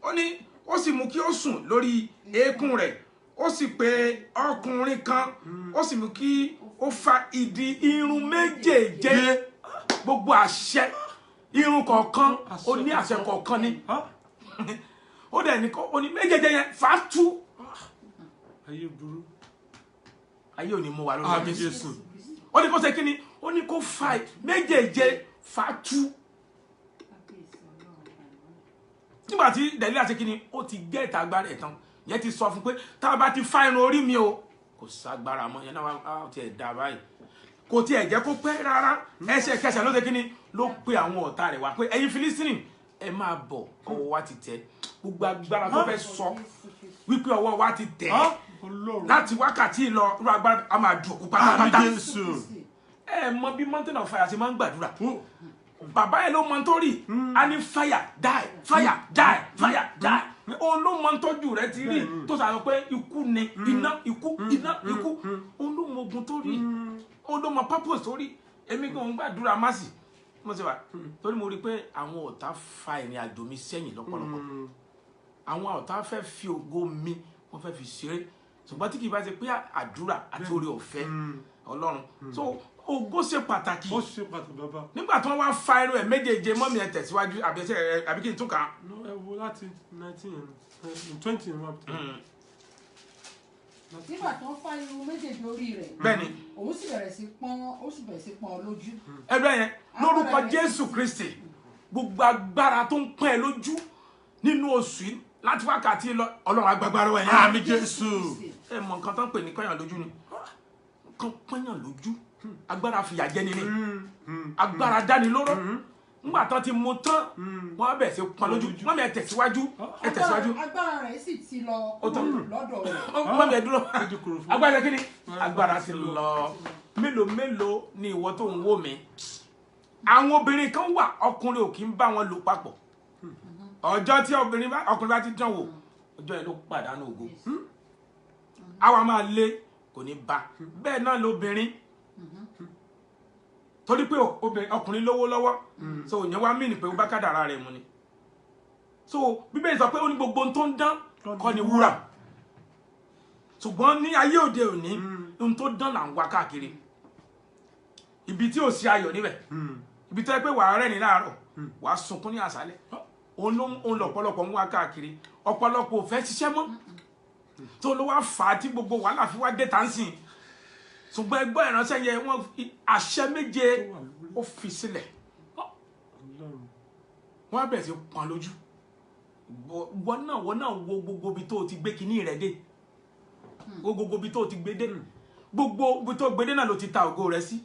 ó ní ó sì mú kí ó sùn lórí eékún rẹ̀ ó sì pe ọkùnrin kan ó sì mú kí ó fa ìdí irun méjèèje gbogbo àṣẹ irun kọ̀ọ̀kan ó ní àṣẹ kọ̀ọ̀kan ni ó dẹ̀ ní kó ó ní méjèèje yẹn fà á tú ayé burú ayé ò ní mú wa lórí àmín Jésù ó ní kó ṣe kí ni ó ní kó fa méjèèje fa tú nígbà tí Dẹ̀lílà ṣe kí ni ó ti gé ìta agbára ẹ̀ tán yẹn ti sọ fún pé tá a bá ti fa irun orí mi o kò ságbára mọ́ yẹn náà wá tiẹ̀ dá báyìí kò tiẹ̀ jẹ́ kó pẹ́ rárá ẹsẹ̀kẹsẹ̀ ló ṣe kí ni ló pe àwọn ọ̀tá rẹ̀ wá pé ẹ̀yin Fílístínì ẹ máa bọ̀ ọwọ́ wa ti tẹ̀ gbogbo agbára tó fẹ́ sọ wípé ọwọ́ wa ti tẹ̀ láti wákàtí lọ irú agbára a máa dùn òkú pátápátá ẹ mọ bí mountain of fire ṣe máa ń gbàdúrà bàbá yẹn ló mọ tó rí a ní fire die fire die fire die òun ló mọ tọ́jú rẹ ti rí tó sàrò pé ikú ni iná ikú iná ikú òun ló mọ ogun tó rí òun ló mọ purpose tó rí èmi kò ń gbàdúrà másì mo ṣe wà torí mo rí i pé àwọn ọ̀tá fa ìrìn àjò mi sẹ́yìn lọ́pọ̀lọpọ̀ àwọn ọ̀tá fẹ́ fi ògo mi wọ́n fẹ́ fi ṣeré ṣùgbọ́n tí kì í bá ṣe pé àdúrà àti oore ọ̀fẹ́ Ọlọ́run so ògo ṣe pàtàkì ó ṣe pàtàkì bàbá. nígbà tí wọ́n wá fa irun ẹ̀ méjèèje mọ́mí ẹ̀ tẹ̀síwájú àbí kí n tún kà á. ẹ wo láti 20 wọn. nígbà tí wọ́n fa irun méjèèjì orí rẹ̀ bẹ́ẹ̀ni òun sì bẹ̀rẹ̀ sí pọ́n ọ lójú. ẹgbẹ́ yẹn lórúkọ Jésù Kristi gbogbo agbára tó ń pọ́n ẹ lójú nínú oṣù yìí láti wákàtí lọ Ọlọ́run agbágbára ẹ̀ àmì Jésù. ẹ mọ nǹkan tó ń pè ní pọ́nyàn lójú ni nǹkan pọ́nyàn lójú agbára fìyà jẹni ni agbára dáni lóró nígbà tán ti mú tán wọ́n bẹ̀ sí pọ́n lójú mọ́mí ẹ tẹ̀síwájú ẹ tẹ̀síwájú. agbára rẹ̀ sì ti lọ lọ́dọ̀ rẹ̀. mọ́mí ẹ dúró agbára kí ni agbára ti lọ mélòó mélòó ni ìwọ tó ń wò mí àwọn obìnrin kan wà ọkùnrin ò kí ń bá wọn lò papọ̀ ọjọ́ tí ọkùnrin bá ti dán wò ọjọ́ yẹn ló pàdánù ògo àwa máa lé kò ní bá bẹ́ẹ̀ náà lóbìnrin torí pé ọkùnrin lówó lọ́wọ́ so òyìn wá mí ní pé ó bá kádàrá rẹ̀ mu ni so Bíbélì sọ pé ó ní gbogbo ohun tó ń dán kọ́ ni wúrà ṣùgbọ́n ní ayé òde òní ohun tó dán là ń wá káàkiri ibi tí ò sí ayọ̀ níbẹ̀ ibi tó yẹ pé wàá rẹ̀ ní láàárọ̀ wàá sunkún ní àṣálẹ́ òun lọ̀pọ̀lọpọ̀ ń wá káàkiri ọ̀pọ̀lọpọ̀ ò fẹ́ ṣiṣẹ́ mọ́ tó ló wá fà á tí gbogbo wàhálà fi wá dé tàǹsìn ṣùgbọ́n ẹgbẹ́ ìránṣẹ́ yẹn wọ́n àṣẹ méje ó fi sílẹ̀ wọ́n á bẹ̀rẹ̀ sí pọ́n lójú wọ́n náà wo gbogbo ibi tó ti gbé kinní rẹ̀ dé gbogbo ibi tó ti gbé dé gbogbo ibi tó gbé dé náà ló ti ta ògo rẹ̀ sí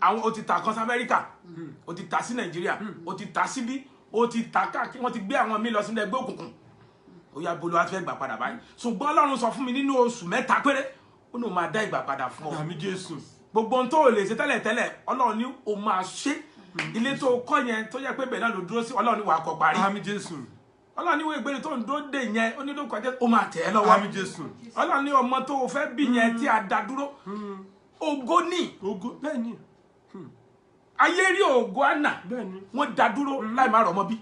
àwọn o ti ta kan sí Amẹ́ríkà o ti ta sí Nàìjíríà o ti ta síbí o ti ta káàkiri wọ́n ti gbé àwọn míì lọ sínú ẹgbẹ́ òkùnkùn ó yá bolo wá fẹ́ gbà padà báyìí ṣùgbọ́n Ọlọ́run sọ fún mi nínú oṣù 3 péré ó ní o máa dá ìgbà padà fún ọ àmì Jésù. gbogbo ohun tó o lè ṣe tẹ́lẹ̀tẹ́lẹ̀ Ọlọ́run ní o máa ṣe ilé tó o kọ́ yẹn tó yẹ pé bẹ́ẹ̀ náà ló dúró sí Ọlọ́run ní wàá kọ́ parí àmì Jésù. Ọlọ́run ní wo ìgbéni tó ń dúró dé yẹn ó ní ló kọjá ó máa tẹ̀ ẹ́ lọ́wọ́ àmì Jésù. Ọlọ́run ní ọmọ tó o fẹ́ bí yẹn tí a dá dúró ògo ní ògo bẹ́ẹ̀ ni ayé rí ògo àná bẹ́ẹ̀ ni. wọ́n dá dúró láì má rọmọ bí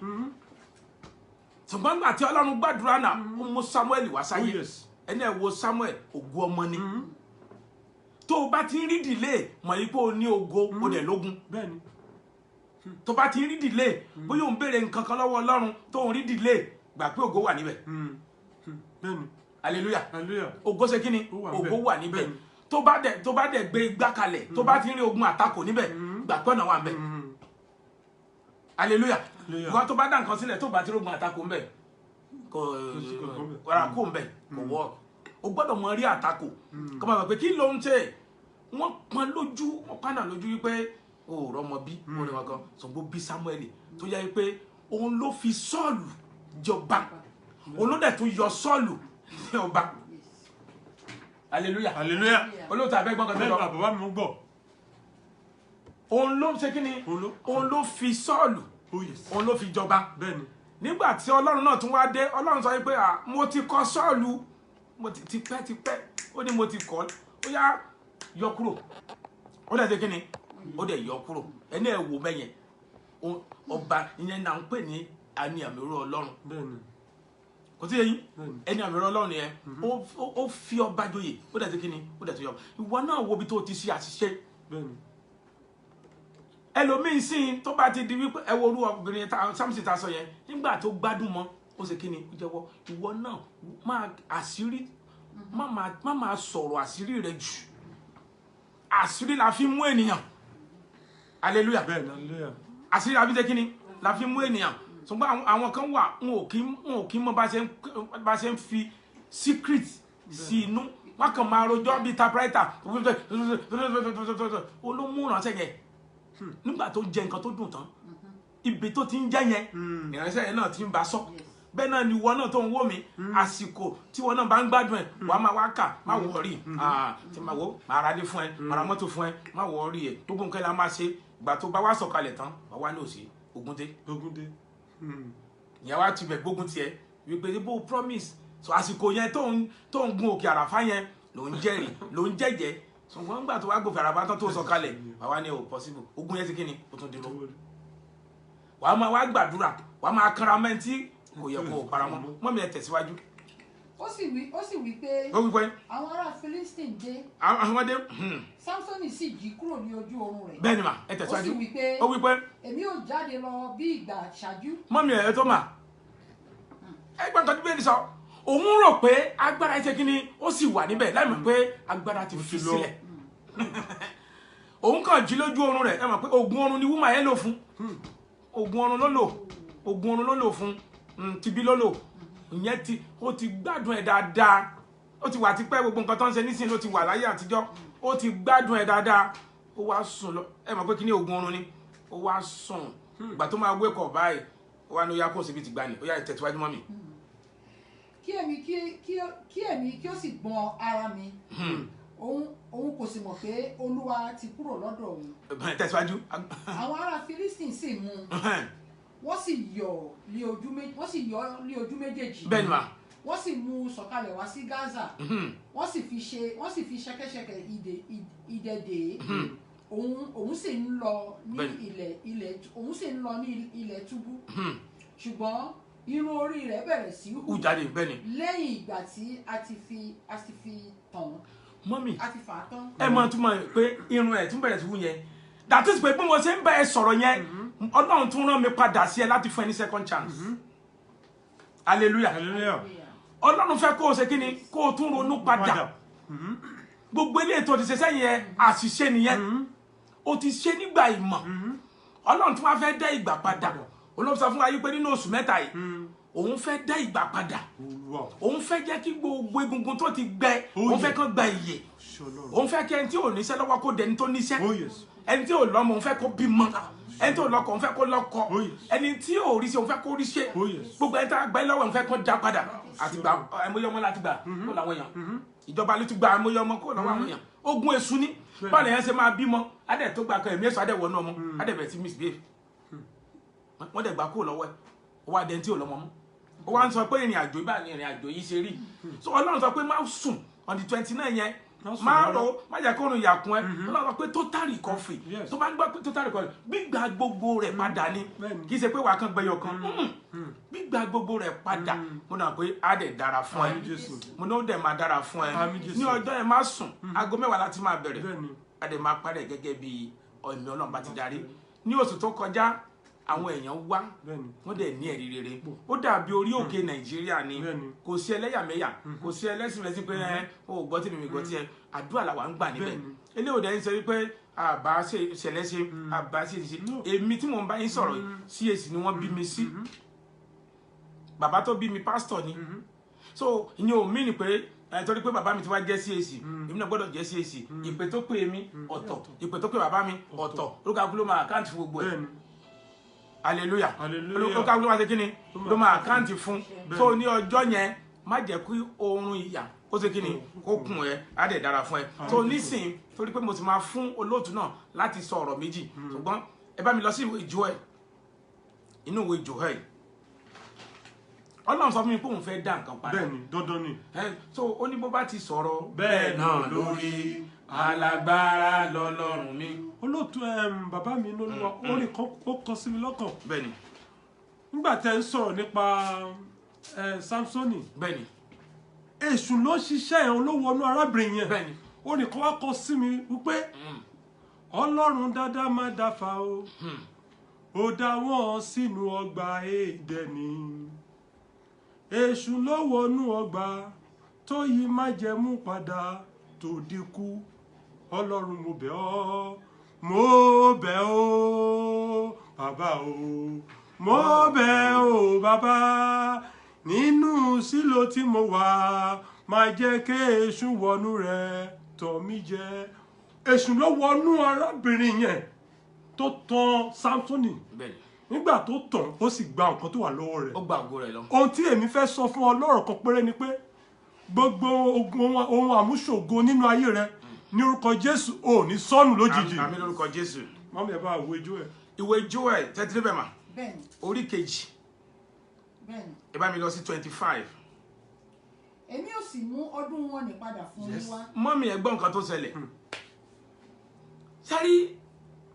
ṣùgbọ́n nígbà tí Ọlọ́run gbàdúrà náà ó mú Samuel wá sáyé ẹni ẹ̀ wo Samuel ògo ọmọ ni tó o bá ti ń rí dìlé mọ̀ yí pé o ní ògo o dẹ̀ lógun bẹ́ẹ̀ ni. tó bá ti ń rí dìlé bóyá o ń béèrè nǹkan kan lọ́wọ́ Ọlọ́run tó ń rí dìlé gbà pé ògo wà níbẹ̀ bẹ́ẹ̀ ni. hallelujah hallelujah. ògo ṣe kí ni ògo wà níbẹ̀ tó bá dẹ̀ gbé igbá kalẹ̀ tó bá ti ń rí ogun àtakò níbẹ̀ gbà pé ọ̀nà wà níbẹ̀ hallelujah ìwọ tó bá dá nǹkan sílẹ̀ tó bá ti rógun àtakò ńbẹ̀ kò rárá kó ńbẹ̀ kò wọ́ o gbọ́dọ̀ mọ rí àtakò kọ́ máa bọ̀ pé kí ló ń ṣe wọ́n pọn lójú wọ́n pàánà lójú wípé o rọmọ bí orin wọn kan Ṣàngó bí Samuel tó yẹ pé òun ló fi Sọ́ọ̀lù jọba òun ló dẹ̀ tún yọ Sọ́ọ̀lù ní ọba hallelujah hallelujah. olóòtú abẹ́gbọ́n kan tó lọ bàbá mi gbọ́. òun ló ṣe kí ni òun ló fi Sọ́ọ̀lù òun ló fi jọba bẹ́ẹ̀ ni. nígbà tí Ọlọ́run náà tún wá dé Ọlọ́run sọ pé mo ti kọ̀ Sọ́ọ̀lù mo ti pẹ́ ó ní mo ti kọ̀ ó yá yọ kúrò ó dẹ̀ ṣe kí ni ó dẹ̀ yọ kúrò ẹni ẹ̀ wò mẹ́yẹn ọba ìyẹn náà ń pè ní àmì àmìrò Ọlọ́run kò tí yẹn ẹni àmìrò Ọlọ́run yẹn ó fi ọba joyè ó dẹ̀ ṣe kí ni ó dẹ̀ tó yọ ìwọ náà wo bí tó ti ṣe àṣìṣe ẹlòmíín sí tó bá ti di wípé ẹ wo orú obìnrin Samson ta sọ yẹn nígbà tó gbádùn mọ́ ó ṣe kí ni ó jẹ́wọ́ ìwọ náà má máa sọ̀rọ̀ àṣírí rẹ jù àṣírí la fi mú ènìyàn hallelujah bẹ́ẹ̀ hallelujah àṣírí la fi jẹ́ kíni la fi mú ènìyàn ṣùgbọ́n àwọn kan wà wọn ò kí mọ̀ bá ṣe ń fi secret sí inú wọn kàn máa rojọ́ bíi typewriter olómú ránṣẹ́ yẹn nígbà tó jẹ nǹkan tó dùn tán ibi tó ti ń jẹ yẹn ìránṣẹ́ yẹn náà ti ń bá sọ bẹ́ẹ̀ náà ni ìwọ náà tó ń wò mí àsìkò tí ìwọ náà bá ń gbádùn ẹ̀ wàá máa wá kà má wọ̀ọ́rì tí máa wò máa ra dé fún ẹ máa ra mọ́tò fún ẹ má wọ̀ọ́rì ẹ̀ gbogbo nǹkan la máa ṣe ìgbà tó bá wá sọ̀kalẹ̀ tán wàá wá ní òsì ogúndé ìyẹn wá tibẹ̀ gbógun tiẹ̀ wípé bó promise so àsìkò yẹn tó ń gun òkè àràfá yẹn ló ń jẹ́rìí ló ń jẹ́jẹ́ ṣùgbọ́n nígbà tó wá gbòfin àràfá tán tó sọ̀kalẹ̀ wàá wá ní ò possible ogun yẹn ti kí ni ó tún dúró wàá máa wá gbàdúrà wàá máa kanra mẹ́ntì kò yẹ kó o paramọ́ mọ́mí ẹ tẹ̀síwájú. ó sì wí pé àwọn ará Philistine dé. àwọn dé. Samsoni sì jí kúrò ní ojú oorun rẹ̀. bẹ́ẹ̀ni mà ẹ tẹ̀síwájú. ó wí pé èmi ò jáde lọ bí ìgbà ṣáájú. mọ́mí ẹ tó mà ẹ gbọ́n kan tí bẹ́ẹ̀ ni sọ òun rò pé agbára ẹsẹ̀ kínní ó sì wà níbẹ̀ láì mọ̀ pé agbára ti fi sílẹ̀ òun kàn jí lójú oorun rẹ̀ ẹ mọ̀ pé oògùn oorun ni wúmà yẹn lò fún oògùn oorun ló lò fún tìbí lólò ìyẹn ó ti gbádùn ẹ̀ dáadáa ó ti wà tipẹ́ gbogbo nǹkan tó ń ṣe nísìnyí ló ti wà láyé àtijọ́ ó ti gbádùn ẹ̀ dáadáa ó wá sùn lọ ẹ mọ̀ pé kí ni oògùn oorun ni ó wá sùn ìgbà tó máa wake up báyìí ó wá ní ó yá kó síbi ti gbà ní ó yá tẹ̀síwájú mọ́ mi. kí èmi kí ó sì gbọ̀n ara mi òun kò sì mọ̀ pé Olúwa ti kúrò lọ́dọ̀ òun. tẹ̀síwájú. àwọn ará Philistine sì mú wọ́n sì yọ lé ojú méjèèjì. bẹ́ẹ̀ni ma. wọ́n sì mú sọ̀kalẹ̀ wá sí Gaza. wọ́n sì fi ṣẹ̀kẹ̀ṣẹ̀kẹ̀ idẹ dè é. òun sì ń lọ ní ilẹ̀ túbú. ṣùgbọ́n irun orí rẹ̀ bẹ̀rẹ̀ sí hù jáde bẹ́ẹ̀ni. lẹ́yìn ìgbà tí a ti fi tàn. mọ́mì a ti fà á tán. ẹ mọ̀ túmọ̀ pé irun ẹ̀ tún bẹ̀rẹ̀ sí hù yẹn that is pé bí mo ṣe ń bá ẹ sọ̀rọ̀ yẹn Ọlọ́run tún rán mi padà sí ẹ láti fún ẹ ní second chance hallelujah Ọlọ́run fẹ́ kó o ṣe kí ni kó o tún ronú padà gbogbo eléyìí tó ti ṣe sẹ́yìn yẹn àṣìṣe nìyẹn o ti ṣe nígbà ìmọ̀ Ọlọ́run tún wá fẹ́ dá ìgbà padà Ọlọ́run sọ fún wa yí pé nínú oṣù mẹ́ta yìí òun fẹ́ dá ìgbà padà òun fẹ́ jẹ́ kí gbogbo egungun tó ti gbẹ òun fẹ́ kán gba ìyè òun fẹ́ kí ẹni tí ò níṣẹ́ lọ́wọ́ kó dẹni tó níṣẹ́ ẹni tí ò lọ́mọ òun fẹ́ kó bímọ ẹni tí ò lọ́kọ òun fẹ́ kó lọ́kọ ẹni tí ò ríṣẹ́ òun fẹ́ kó ríṣẹ́ gbogbo ẹni tí a gbẹ́ lọ́wọ́ òun fẹ́ kó dá padà àti gba ẹmọye ọmọ láti gbà kó làwọn èèyàn ìjọba ló ti gba ẹmọye ọmọ kó lọ́wọ́ àwọn èèyàn ogun èṣù ni báwo yẹn ṣe máa bímọ adẹ tó gba kan ẹ̀mí èṣù adẹ wọnú ọmọ adẹ bẹ̀rẹ̀ sí misbehave wọ́n dẹ̀ gbà kó lọ́wọ́ ẹ̀ ó wá dẹni tí ò lọ́mọ mọ́ ó wá ń sọ pé ìrìn àjò ìbá ni ìrìn àjò yìí ṣe rí so Ọlọ́run sọ pé má sùn on the 29 yẹn má rò má jẹ́ kó rùn yàkùn ẹ Ọlọ́run sọ pé total recovery tó bá ń gbọ́ pé total recovery gbígba gbogbo rẹ̀ padà ni kì í ṣe pé wàá kàn gbẹyọ kan gbígba gbogbo rẹ̀ padà mo náà pé á dẹ̀ dára fún ẹ mo náà dẹ̀ máa dára fún ẹ ní ọjọ́ yẹn má sùn aago 10 láti máa bẹ̀rẹ̀ á dẹ̀ máa parẹ́ gẹ́gẹ́ bí ẹ̀mí Ọlọ́run bá ti darí ní oṣù tó kọjá àwọn èèyàn wá wọ́n dẹ̀ ní ẹ̀rí rere ó dàbí orí òkè Nàìjíríà ni kò sí ẹlẹ́yàmẹ̀yà kò sí ẹlẹ́sìnmẹ̀sìn pé ó gbọ́ tí mi gbọ́ tí ẹ àdúrà làwa ń gbà níbẹ̀ eléyìí ò dẹ̀ ń sọ wípé àbá ṣẹlẹ̀ ṣe àbá ṣe ṣe èmi tí mò ń bá yín sọ̀rọ̀ CAC ni wọ́n bí mi sí bàbá tó bí mi pásítọ̀ ni so ìyẹn ò mí ni pé torí pé bàbá mi ti wá jẹ́ CAC èmi náà gbọ́dọ̀ jẹ́ CAC ìpè tó pè mí ọ̀tọ̀ ìpè tó pè bàbá mi ọ̀tọ̀ orúkọ akúló máa àkáǹtì fún gbogbo ẹ̀ hallelujah orúkọ akúló máa ṣe kí ni ló máa àkáǹtì fún so ní ọjọ́ yẹn má jẹ́ kí oorun ìyà kó ṣe kí ni kó kùn ẹ́ á dẹ̀ dára fún ẹ so nísìn torí pé mo ti máa fún olóòtú náà láti sọ ọ̀rọ̀ méjì ṣùgbọ́n ẹ bá mi lọ sí ìwé Joel inú ìwé Joel Ọlọ́run sọ fún mi pé òun fẹ́ dá nǹkan padà bẹ́ẹ̀ni dandan ni so ó ní bó bá ti sọ̀rọ̀ bẹ́ẹ̀ náà lórí alágbára lọ́lọ́run mi. olóòtú bàbá mi lólúwa orin kan ó kọ sí mi lọ́kàn bẹ́ẹ̀ni nígbà tẹ́ ń sọ̀rọ̀ nípa Samsoni bẹ́ẹ̀ni èṣù ló ṣiṣẹ́ ẹ̀ olówó ọnú arábìnrin yẹn bẹ́ẹ̀ni orin kan wá kọ sí mi wípé Ọlọ́run dáadáa má dáfà ó dá wọn sínú ọgbà Édẹ́nì èṣù ló wọnú ọgbà tó yí májẹ̀mú padà tó dínkù Ọlọ́run mo bẹ̀ ọ́ bàbá o mo bẹ̀ ọ́ bàbá nínú sílò tí mo wà máa jẹ́ kí èṣù wọnú rẹ̀ tọ̀ mí jẹ. Èṣù ló wọnú arábìnrin yẹn tó tàn Sámsónì nígbà tó tàn ó sì gba nǹkan tó wà lọ́wọ́ rẹ̀. Ó gba ògo rẹ̀ lọ. Ohun tí èmi fẹ́ sọ fún ọ lọ́rọ̀ kan péré ni pé gbogbo ohun àmúṣògo nínú ayé rẹ ní orúkọ Jésù ò ní sọnù lójijì. Àmín lórúkọ Jésù. Mọ́mí ẹ bá ìwé Jóẹ́lì. Ìwé Jóẹ́lì tẹ́tí bẹ́ẹ̀ mà. Bẹ́ẹ̀ni. Orí kejì. Bẹ́ẹ̀ni. Ẹ bá mi lọ sí 25. Èmi ò sì mú ọdún wọn ní padà fún yín wá. Mọ́mí ẹ gbọ́ nǹkan tó ṣẹlẹ̀. Sáré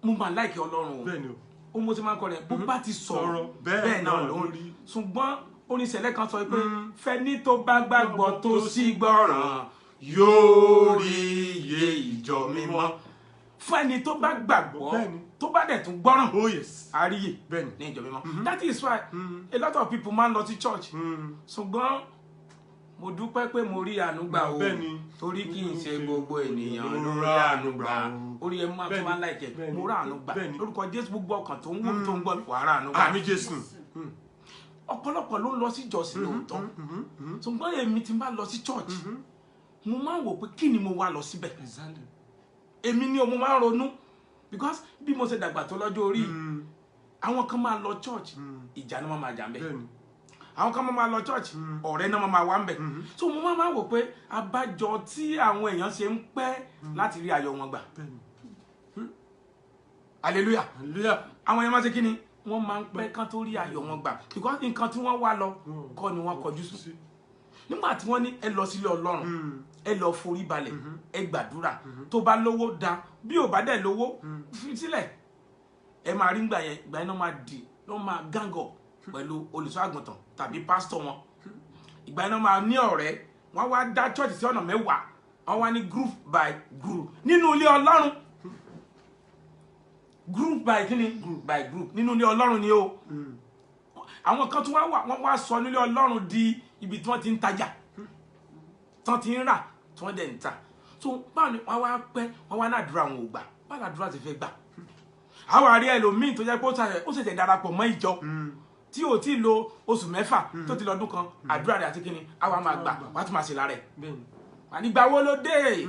mo máa láìkí Ọlọ́run o. Bẹ́ẹ̀ni o. Ó mo ti máa ń kọ rẹ̀ bó bá ti sọ̀rọ̀ bẹ́ẹ̀ náà ló ń rí. Ṣùgbọ́n oníṣẹ̀lẹ̀ kan sọ pé fẹ́ni tó bá gbàgbọ́ tó sì gbọ́ràn yóò rí iye ìjọ mímọ́. Fún ẹni tó bá gbàgbọ́ tó bá dẹ̀ tún gbọ́ràn àríyè ní ìjọ mímọ́. That is why a lot of people máa ń lọ sí church. Ṣùgbọ́n mo dúpẹ́ pé mo rí àánú gbà o torí kì í ṣe gbogbo ènìyàn ló rí àánú gbà. Orí ẹ máa tún máa ń láìkẹ́ mo rí àánú gbà lórúkọ Jésù gbogbo ọkàn tó ń wò tó ń gbọ́ wà á rí àánú gbà. Àmín Jésù. Ọ̀pọ̀lọpọ̀ ló ń lọ sí ìjọsìn lóòótọ́ ṣùgbọ́n èmi tí n bá lọ sí church mo máa ń wò pé kí ni mo wá lọ síbẹ̀. Èmi ni mo máa ń ronú because bí mo ṣe dàgbà tó lọ́jọ́ orí àwọn kan máa lọ church ìjà ni wọ́n máa jà ń bẹ̀ àwọn kan máa lọ church ọ̀rẹ́ náà máa wá ń bẹ̀ so mo máa ń wò pé abájọ tí àwọn èèyàn ṣe ń pẹ́ láti rí ayọ̀ wọn gbà. Hallelujah. Àwọn èèyàn máa ṣe kí ni wọ́n máa ń pẹ́ kán tó rí ayọ̀ wọn gbà because nǹkan tí wọ́n wá lọ kọ́ ni wọ́n kọjú sí. Nígbà tí wọ́n ní ẹ lọ sílé Ọlọ́run ẹ lọ forí balẹ̀ ẹ gbàdúrà tó bá lówó da bí ò bá dẹ̀ lówó fi sílẹ̀ ẹ máa rí gbà yẹn gbà yẹn náà máa dì lọ́ máa gángọ̀ pẹ̀lú olùṣọ́ àgùntàn tàbí pásítọ̀ wọn ìgbà yẹn náà máa ní ọ̀rẹ́ wọ́n wá dá church sí ọ̀nà mẹ́wàá wọ́n wá ní group by group nínú ilé Ọlọ́run group by kíni group by group nínú ilé Ọlọ́run ni o àwọn kan tún wọ́n wá sọ nílé Ọlọ́run di ibi tí wọ́n ti ń tajà tán ti ń rà tí wọ́n dẹ̀ ń ta so báwo ni wọ́n wá pẹ́ wọ́n wá náà dúrà wọn ò gbà báwo àdúrà ti fẹ́ gbà àwọn àrí ẹlòmíì tó jẹ́ pé ó ṣẹ̀ṣẹ̀ darapọ̀ mọ́ ìjọ tí ò tí lo oṣù mẹ́fà tó ti lọ́dún kan àdúrà rẹ̀ àti kíni àwa máa gbà wá tún máa ṣe lára ẹ̀ wà nígbà wo ló dé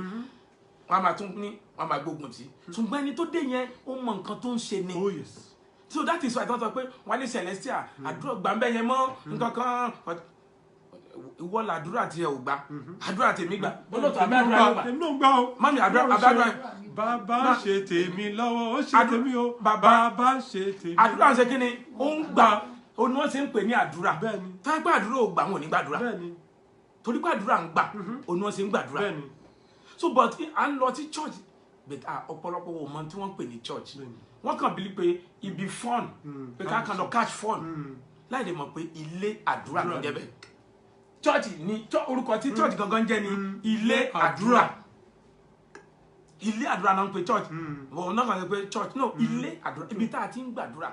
wọ́n máa tún ní wọ́n máa gbógun tì ṣùgbọ́n ẹni tó dé yẹn ó mọ nǹkan tó ń ṣe ni so that is why wọ́n sọ pé wọ́n ní celestial àdúrà gbàmbẹ́ yẹn mọ́ nǹkan kan ìwọ làdúrà tiẹ̀ ò gbà àdúrà tèmi gbà olóòtú àbí àdúrà ló gbà o mami àdúrà bàbá ṣe tèmi lọ́wọ́ ó ṣe tèmi o bàbá ṣe tèmi àdúrà ṣe kí ni ó ń gbà ó ní wọ́n ṣe ń pè ní àdúrà táyà pé àdúrà ò gbà wọn ò ní gbàdúrà torí pé àdúrà ń gbà ó ní wọ́n ṣe ń gbàdúrà so but à ń lọ sí church but ọ̀pọ̀lọpọ̀ wo mọ tí wọ́n ń pè ní church wọ́n kàn bí pé ibi fun pé ká kàn lọ catch fun láì lè mọ̀ pé ilé àdúrà ló jẹ́ bẹ́ẹ̀ church ni orúkọ tí church gangan jẹ́ ni ilé àdúrà ilé àdúrà náà ń pè church wọn náà kàn sọ pé church no ilé àdúrà ibi tá a ti ń gbàdúrà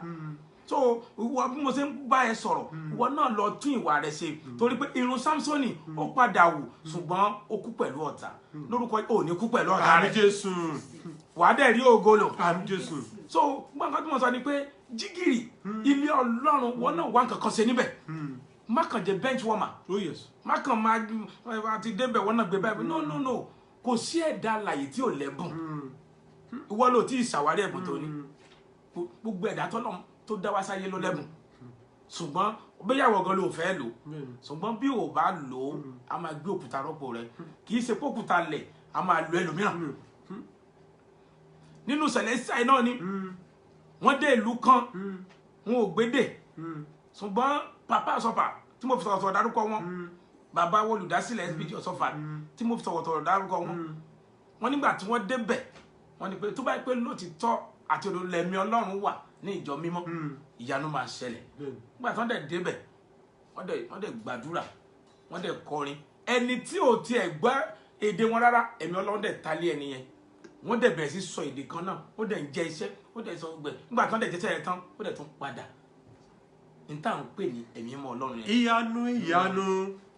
so ìwọ bí mo ṣe ń bá ẹ sọ̀rọ̀ ìwọ náà lọ tún ìwà rẹ ṣe torí pé irun Sámsónì ó padà wù ṣùgbọ́n ó kú pẹ̀lú ọ̀tá lórúkọ ò ní kú pẹ̀lú ọ̀tá rẹ wàá dẹ̀ rí ògo lò so gbọ́ngàn tí mo sọ ni pé jígìrì ilé Ọlọ́run wọn náà wá nǹkan kan ṣe níbẹ̀ má kàn jẹ bench warmer má kàn máa ti débẹ̀ wọn náà gbé báyìí no kò sí ẹ̀dá alààyè tí ò lẹ́bùn ìwọ ló tí ì ṣàwárí ẹ̀bùn tó ní gbogbo ẹ̀dá tó dá wá sáyé ló lẹ́bùn ṣùgbọ́n bóyáwó gan ló fẹ́ lò ṣùgbọ́n bí ò bá lò ó a máa gbé òkúta rọ́pò rẹ̀ kì í ṣe pé òkúta lẹ̀ a máa lo ẹlòmíràn nínú Celestial náà ni wọ́n dé ìlú kan wọn ò gbédè ṣùgbọ́n papa Ọ̀ṣọ́fà tí mo fi sọ̀rọ̀ dárúkọ wọn bàbá olùdásílẹ̀ SBG Ọ̀ṣọ́fà tí mo fi sọ̀rọ̀ dárúkọ wọn nígbà tí wọ́n débẹ̀ wọ́n ní pé tó bá yẹ pé lótìtọ́ àti olùlẹ̀mí Ọlọ́run wà ní ìjọ mímọ́ ìyanu máa ṣẹlẹ̀ nígbà tí wọ́n dẹ̀ débẹ̀ wọ́n dẹ̀ gbàdúrà wọ́n dẹ̀ kọrin ẹni tí ò tiẹ̀ gbọ́ èdè wọn rárá ẹ̀mí Ọlọ́run dẹ̀ tálé ẹni yẹn wọ́n dẹ̀ bẹ̀rẹ̀ sí sọ èdè kan náà ó dẹ̀ ń jẹ iṣẹ́ ó dẹ̀ sọ gbẹ̀ nígbà tí wọ́n dẹ̀ jẹ́sẹ̀ rẹ̀ tán ó dẹ̀ tún padà níta ń pè ní ẹ̀mí mọ́ Ọlọ́run yẹn. ìyanu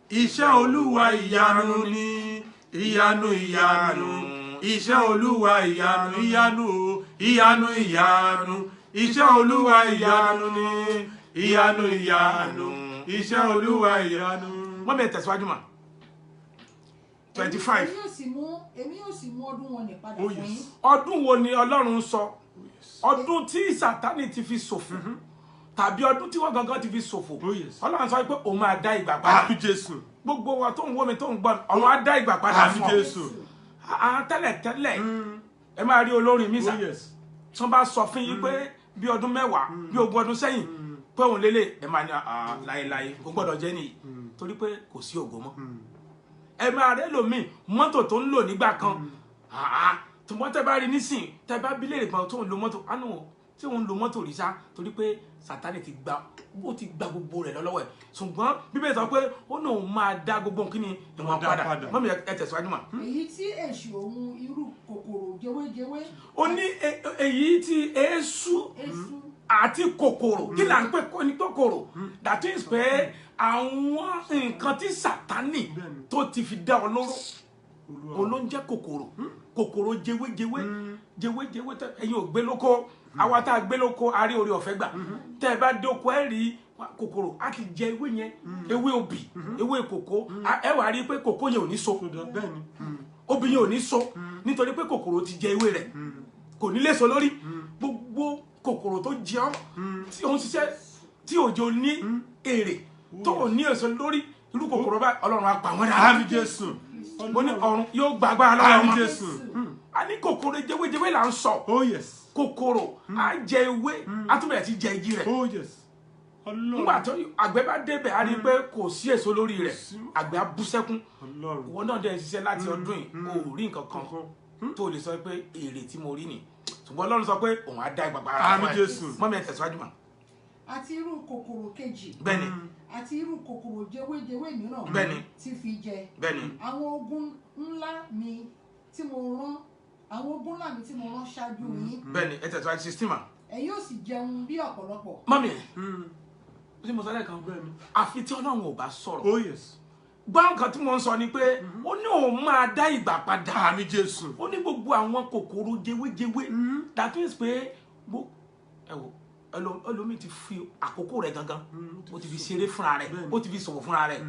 iṣẹ́ Olúwa ìyanu ni ìyanu iṣẹ́ olúwa ìyanu ìyanu o ìyanu ìyanu iṣẹ́ olúwa ìyanu ni ìyanu ìyanu iṣẹ́ olúwa ìyanu. wọ́n bẹ̀ tẹ̀síwájú mà 25. èmi yóò sì mú ọdún wọn ní padà fún yín. ọdún wo ni Ọlọ́run sọ? ọdún tí Sátánì ti fi ṣòfò tàbí ọdún tí wọ́n gangan ti fi ṣòfò? Ọlọ́run sọ pé òun máa dá ìgbà padà. gbogbo wa tó ń wọ́ mi tó ń gbọ́ mi ọ̀run á dá ìgbà padà fún ọ. tẹ́lẹ̀ ẹ máa rí olórin mi sà tí wọ́n bá sọ fún yín pé bí ọdún 10 bí 20 ọdún sẹ́yìn pé òun lélẹ̀ ẹ máa ní láéláé kò gbọ́dọ̀ jẹ́ nìyí torí pé kò sí ògo mọ́. ẹ máa rẹ́ lòmíì mọ́tò tó ń lò nígbà kan tùmọ̀ tẹ́ bá rí nísìn tẹ́ bá bí léèrè gan tó ń lo mọ́tò àánú tí òun lo mọ́tò rí sá torí pé Sátánì ti gba gbogbo rẹ̀ lọ́wọ́ ẹ̀ ṣùgbọ́n Bíbélì sọ pé ó náà máa dá gbogbo nǹkan ní ìwọ̀n padà mọ́mí ẹ tẹ̀síwájú mà. èyí tí èṣù òun irú kòkòrò jẹwéjẹwé. ó ní èyí tí èṣù àti kòkòrò kí là ń pè ní kòkòrò that is pé àwọn nǹkan tí Sátánì tó ti fi dá ọ lóró olóúnjẹ kòkòrò jẹwéjẹwé ẹ̀yin ò gbé lóko àwa tá a gbé lóko a rí orí ọ̀fẹ́ gbà tẹ́ ẹ bá dóko ẹ rí kòkòrò á ti jẹ ewé yẹn ewé obì ewé kòkó ẹ wá rí pé kòkó yẹn ò ní so obì yẹn ò ní so nítorí pé kòkòrò ti jẹ ewé rẹ̀ kò ní lè so lórí gbogbo kòkòrò tó jẹ ọ́ tí òun ṣiṣẹ́ tí òjò ní èrè tó ò ní èso lórí irú kòkòrò bá Ọlọ́run á pa wọ́n dà. àmín Jésù. mo ní ọ̀run yóò gbàgbára lọ́wọ́ wọn. Jésù. a ní kòkòrò jẹwéjẹwé là ń sọ. Oh yes. kòkòrò á jẹ ewé á tún bẹ̀rẹ̀ sí jẹ igi rẹ̀. Oh yes. nígbà tó àgbẹ̀ bá débẹ̀ á rí i pé kò sí èso lórí rẹ̀ àgbẹ̀ á bú sẹ́kún. ìwọ náà dẹ̀ ṣiṣẹ́ láti ọdún yìí o ò rí nǹkan kan tó lè sọ pé èrè tí mo rí nì ṣùgbọ́n Ọlọ́run sọ pé òun á dá ìgbàgbára fún ẹ. mọ́mí ẹ tẹ̀síwájú mà. àti irú kòkòrò kejì. bẹ́ẹ̀ni. àti irú kòkòrò jẹwéjẹwé mìíràn. bẹ́ẹ̀ni. tí fi jẹ. bẹ́ẹ̀ni. àwọn ogun ńlá mi tí mo rán ṣáájú yín. bẹ́ẹ̀ni ẹ tẹ̀síwájú 16 mà. ẹ yóò sì jẹun bí ọ̀pọ̀lọpọ̀. mọ́mí ó sì mọ sọ́lẹ̀ kan àfi tí Ọlọ́run ò bá sọ̀rọ̀. Oh yes. gbọ́ nǹkan tí mo ń sọ ni pé ó ní òun máa dá ìgbà padà. àmín Jésù. ó ní gbogbo àwọn kòkòrò jẹwéjẹwé that means pé ẹ wò ẹlòmíì ti fi àkókò rẹ̀ gangan ó ti fi ṣeré fúnra rẹ̀ ó ti fi sọ̀rọ̀ fúnra rẹ̀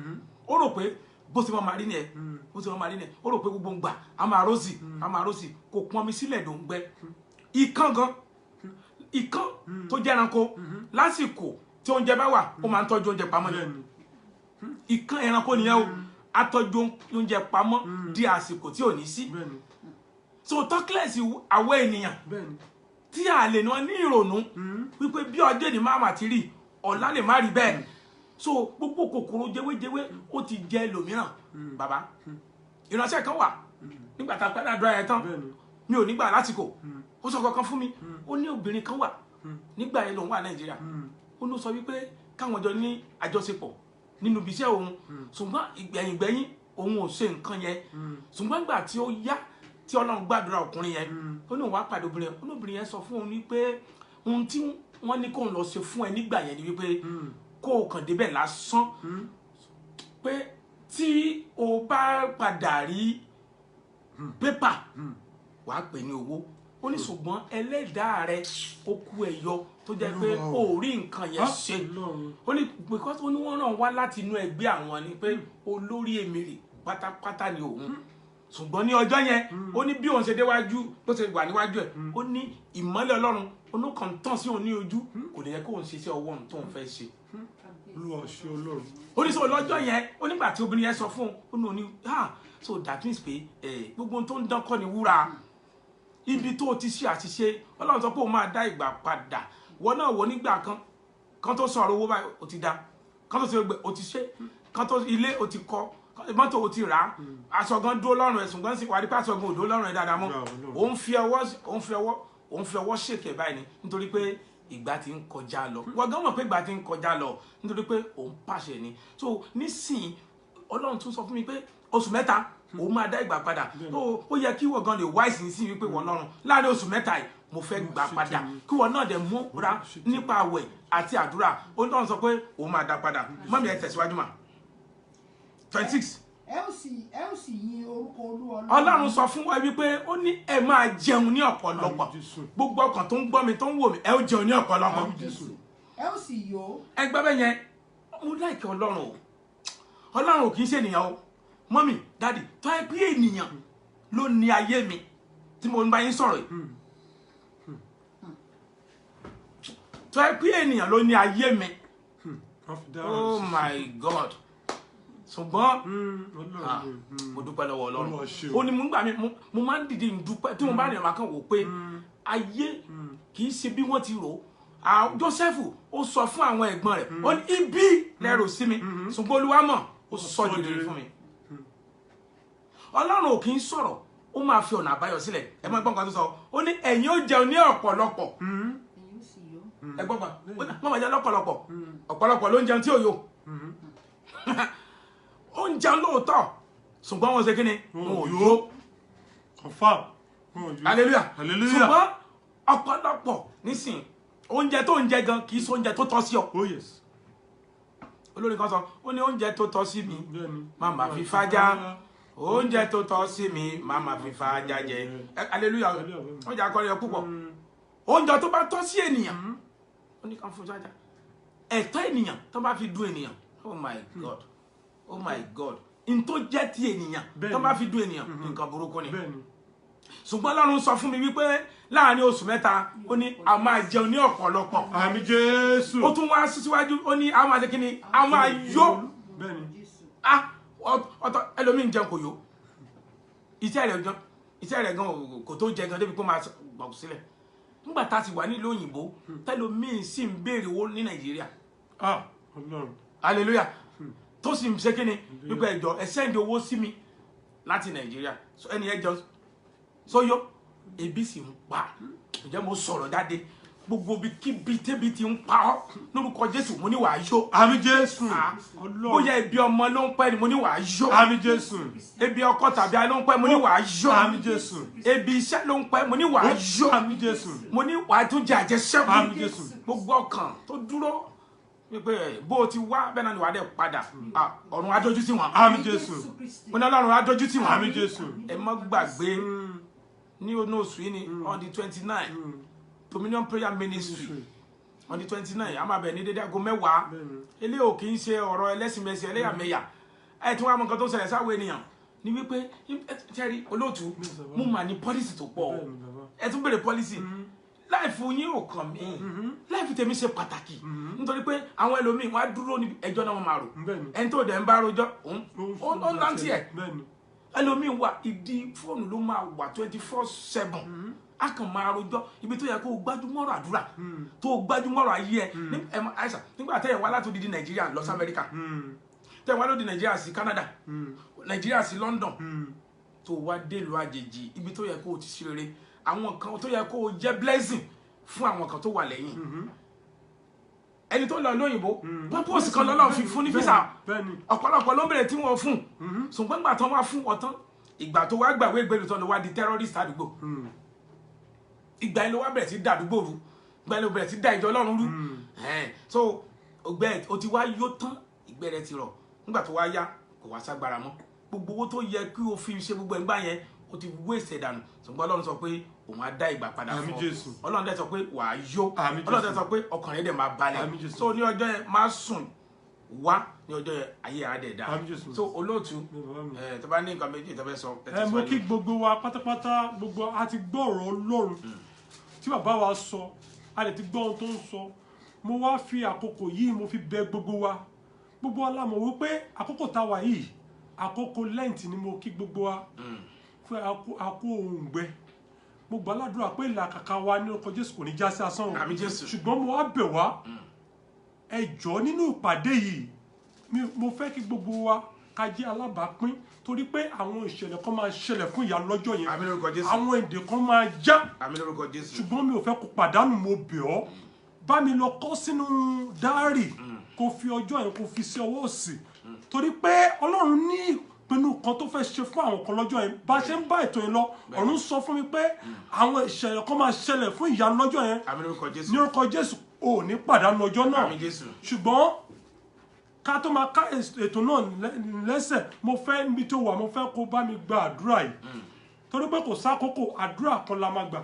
ó rò pé bó ṣe máa rí ni ẹ ó rò pé gbogbo ń gbà á máa rọ́ọ̀sì kò pọn mi sílẹ̀ ló ń gbẹ ikán tó jẹ́ ẹranko lásìkò tí oúnjẹ bá wà ó máa ń tọ́jú oúnjẹ pamọ́ ni ikán ẹranko nìyẹn o á tọ́jú oúnjẹ pamọ́ di àsìkò tí ò ní sí so talkless àwọ̀ ènìyàn tí a lè ná ní ìrònú wípé bí ọjọ́ ìní máa mà ti rí ọ̀la lè má rí bẹ́ẹ̀ so gbogbo kòkòrò jẹwéjẹwé ó ti jẹ ẹlòmíràn bàbá ìránṣẹ́ kan wà nígbà tá a pẹ́ dàdúrà yẹn tán mi ò nígbà lásìkò ó sọ kankan fún mi ó ní obìnrin kan wà nígbà yẹn lòun wà Nàìjíríà ó ló sọ wípé káwọn jọ ní àjọṣepọ̀ nínú ibi iṣẹ́ òun ṣùgbọ́n ìgbẹ̀yìn òun ò ṣe nǹkan yẹn ṣùgbọ́n nígbà tí ó yá tí Ọlọ́run gbàdúrà ọkùnrin yẹn ó ní òun wá pàdé obìnrin yẹn sọ fún òun wípé ohun tí wọ́n ní kóun lọ ṣe fún ẹ nígbà yẹn ni wípé kó o kàn débẹ̀ lásán pé tí o bá padà rí pépà wàá pè ní owó ó ní ṣùgbọ́n ẹlẹ́dàá rẹ ó kú ẹ̀yọ tó jẹ́ pé ó rí nǹkan yẹn ṣe ó ní because ó ní wọ́n ràn wá láti inú ẹgbẹ́ àwọn ni pé olórí èmèrè pátápátá ni òun ṣùgbọ́n ní ọjọ́ yẹn ó ní bí òun ṣe déwájú bó ṣe wà níwájú ẹ̀ ó ní ìmọ́lẹ̀ Ọlọ́run onókan tán sí òun ní ojú kò lè yẹ kó òun ṣe iṣẹ́ ọwọ́ òun tóun fẹ́ ṣe. ó ní sọ lọ́jọ́ yẹn ó nígbà tí obìnrin yẹn sọ fún un ó ní so that means pé gbogbo ohun tó ń dán kọ́ ni wúrà ibi tó ti ṣe àṣìṣe Ọlọ́run sọ pé òun máa dá ìgbà padà wọn náà wọ nígbà kan tó sọ̀rọ̀ owó báyìí ó ti dá kan tó ṣe gbẹ ó ti ṣe kan tó ilé ó ti kọ́ mọ́tò ó ti rà á aṣọ gan dúró lọ́rùn ẹ̀ ṣùgbọ́n sì wà ní pàṣọ gan òdó lọ́rùn ẹ̀ dáadáa mọ́ òun fi ọwọ́ ṣèkè báyìí ni nítorí pé ìgbà tí ń kọjá lọ wọ́n gan mọ̀ pé ìgbà tí ń kọjá lọ nítorí pé òun pàṣẹ ni so nísìnyí Ọlọ́run tún sọ fún mi pé oṣù mẹ́ta òun máa dá ìgbà padà ó yẹ kí wọ́n gan lè wá ìsìn sí wípé wọ́n lọ́rùn láàrin oṣù mẹ́ta yìí mo fẹ́ gbà padà kí wọ́n náà dẹ̀ múra nípa àwẹ̀ àti àdúrà ó náà sọ pé òun máa dá padà mọ́mí ẹ tẹ̀síwájú mà 26. ẹ ó sì yin orúkọ Olúwa Ọlọ́run sọ fún wa wípé ó ní ẹ máa jẹun ní ọ̀pọ̀lọpọ̀ gbogbo ọkàn tó ń gbọ́ mi tó ń wò mí ẹ ó jẹun ní ọ̀pọ̀lọpọ̀ ẹ ó sì yó. ẹgbẹ́ bẹ́ẹ̀ yẹn mo láìkẹ́ Ọlọ́run o Ọlọ́run ò kì í ṣe ènìyàn o mọ́mì dáàdì tó ẹ pé ènìyàn ló ní ayé mi tí mo ń bá yín sọ̀rọ̀ yìí tó ẹ pé ènìyàn ló ní ayé mi oh my God ṣùgbọ́n mo dúpẹ́ lọ́wọ́ Ọlọ́run ó ní mo ń gbà mí mo máa ń dìde ìdúpẹ́ tí mo bá rìn máa kàn wò pé ayé kì í ṣe bí wọ́n ti rò ó Jósẹ́fù ó sọ fún àwọn ẹ̀gbọ́n rẹ̀ ó ní ibi lẹ́rù sí mi ṣùgbọ́n Olúwa mọ̀ ó sọ jìnnì fún mi Ọlọ́run ò kì í sọ̀rọ̀ ó máa fi ọ̀nà àbáyọ sílẹ̀ ẹ máa gbọ́n kan tó sọ ó ní ẹ̀yin ó jẹun ní ọ̀pọ̀lọpọ̀ ẹ gbọ́n kan wọ́n máa jẹ lọ́pọ̀lọpọ̀ ọ̀pọ̀lọpọ̀ ló ń jẹun tí ò yó ó ń jẹun lóòótọ́ ṣùgbọ́n wọ́n ṣe kí ni wọn ò yó hallelujah ṣùgbọ́n ọ̀pọ̀lọpọ̀ nísìn oúnjẹ tó ń jẹ gan kì í ṣe oúnjẹ tó tọ́ sí ọ olórin kan sọ ó ní oúnjẹ tó tọ́ sí mi màmá fi fájá oúnjẹ tó tọ́ sí mi màmá fi fájá jẹ hallelujah oúnjẹ akọrin púpọ̀ oúnjẹ tó bá tọ́ sí ènìyàn ó ní kan fún fájá ẹ̀tọ́ ènìyàn tó bá fi dùn ènìyàn oh my God n tó jẹ́ ti ènìyàn tó bá fi dùn ènìyàn nǹkan burúkú ni ṣùgbọ́n Ọlọ́run sọ fún mi wípé láàrin oṣù mẹ́ta ó ní a máa jẹun ní ọ̀pọ̀lọpọ̀ àmín Jésù ó tún wá síwájú ó ní a máa ṣe kí ni a máa yó ọ̀tọ̀ ẹlòmíín jẹun kò yó iṣẹ́ rẹ̀ gan kò tó jẹ gan débi kó máa gbọ̀kú sílẹ̀ nígbà tá a ti wà nílùú òyìnbó tẹlòmíín sì ń béèrè owó ní Nàìjíríà hallelujah tó sì ń ṣe kí ni wípé ẹjọ ẹ sẹ́ndì owó sí mi láti Nàìjíríà ẹni ẹjọ sóyó ebi sì ń pa ǹjẹ́ mo sọ̀rọ̀ jáde gbogbo bí kíbi tẹ́bi ti ń pa ọ́ lórúkọ Jésù mo ní wàá yó àmín Jésù bóyá ebi ọmọ ló ń pẹ́ ni mo ní wàá yó àmín Jésù ebi ọkọ tàbí aya ló ń pẹ́ mo ní wàá yó àmín Jésù ebi iṣẹ́ ló ń pẹ́ mo ní wàá yó àmín Jésù mo ní wàá tún jẹ àjẹsẹ́kù àmín Jésù gbogbo ọkàn tó dúró wípé bó o ti wá bẹ́ẹ̀ náà ni wàá dẹ̀ padà ọ̀run adójú sí wọn àmín Jésù mo ní Ọlọ́run adójú sí wọn àmín Jésù ẹ má gbàgbé ní oṣù yìí ni on the 29 Dominion Prayer Ministry on the 29 a máa bẹ̀ ní dédé aago 10 eléyìí ò kì í ṣe ọ̀rọ̀ ẹlẹ́sìnmẹsì ẹlẹ́yàmẹ̀yà ẹ tún wá mọ nǹkan tó ṣẹlẹ̀ sáwọn ènìyàn ní wípé tẹ́rí olóòtú mo mà ní pọ́lísì tó pọ̀ ẹ tún béèrè pọ́lísì láìfù yín ò kàn mí láìfù tèmi ṣe pàtàkì nítorí pé àwọn ẹlòmíì wọn á dúró níbi ẹjọ́ náà wọn máa rò ẹni tó dẹ̀ ń bá rojọ́ ó ń láǹtì ẹ̀ ẹlòmíì wà ìdí fóònù ló máa wà 24/7 a kàn máa rojọ́ ibi tó yẹ kó o gbájúmọ́rọ̀ àdúrà tó o gbájúmọ́rọ̀ ayé ẹ àìsàn nígbà tẹ́yẹ̀ wá láti odidi Nàìjíríà lọ sí Amẹ́ríkà tẹ́yẹ̀ wá lódi Nàìjíríà sí Canada Nàìjíríà sí London tó wá dé ìlú àjèjì ibi tó yẹ kó o ti ṣe rere àwọn kan tó yẹ kó o jẹ́ blessing fún àwọn kan tó wà lẹ́yìn ẹni tó lọ lóyìnbó purpose kan lọ́lọ́ fi fún ní visa ọ̀pọ̀lọpọ̀ ló ń bèrè tí wọ́n fún ṣùgbọ́n ìgbà tó wá fún ọ̀tán ìgbà tó wá gbàwé ìgbèrú tó lọ wá di terrorist àdúgbò ìgbà yẹn ló wá bẹ̀rẹ̀ sí dàdúgbò rú ìgbà yẹn ló bẹ̀rẹ̀ sí dá ìjọ Ọlọ́run rú so ọgbẹ́ o ti wá yó tán ìgbẹ́ rẹ ti rọ̀ nígbà tó wá yá kò wá ságbára mọ́ gbogbo owó tó yẹ kí o fi ṣe gbogbo ẹgbà yẹn o ti waste dànù ṣùgbọ́n Ọlọ́run sọ pé òun á dá ìgbà padà fún ọ Ọlọ́run dẹ̀ sọ pé wà á yó Ọlọ́run dẹ̀ sọ pé ọkàn rẹ̀ dẹ̀ máa balẹ̀ so ní ọjọ́ yẹn má sùn wá ní ọjọ́ yẹn ayé àádẹ́ dá so olóòtú tó bá ní nǹkan méjì tó fẹ́ sọ. mo kí gbogbo wa pátápátá gbogbo a ti gbọ́ ọ̀rọ̀ Ọlọ́run tí bàbá wa sọ a lè ti gbọ́ ohun tó ń sọ mo wá fi àkókò yìí mo fi bẹ̀ gbogbo wa gbogbo wa la mọ̀ wípé àkókò tá a wà yìí àkókò lẹ́ǹtì ni mo kí gbogbo wa fún àkó òǹgbẹ mo gbà ládùúrà pé ìlàkàkà wa ní orúkọ Jésù kò ní já sí asán o ṣùgbọ́n mo wá bẹ̀ wá ẹ jọ̀ọ́ nínú ìpàdé yìí mo fẹ́ kí gbogbo wa ká jẹ́ alábàápín torí pé àwọn ìṣẹ̀lẹ̀ kan máa ṣẹlẹ̀ fún ìyá lọ́jọ́ yẹn àwọn èdè kan máa já ṣùgbọ́n mi ò fẹ́ kó pàdánù mo bẹ̀ ọ́ bá mi lọ kọ sínú dáárì kó fi ọjọ́ yẹn kó fi sí ọwọ́ òsì torí pé Ọlọ́run ní ìpinnu kan tó fẹ́ ṣe fún àwọn kan lọ́jọ́ yẹn bá ṣe ń bá ètò yẹn lọ ọ̀run sọ fún mi pé àwọn ìṣẹ̀lẹ̀ kan máa ṣẹlẹ̀ fún ìyá lọ́jọ́ yẹn ní orúkọ Jésù ò ní pàdánù ọjọ́ náà ṣùgbọ́n ká tó máa ká ètò náà lẹ́sẹ̀ mo fẹ́ níbi tó wà mo fẹ́ kó bá mi gba àdúrà yìí torí pé kò sákòókò àdúrà kan la máa gbà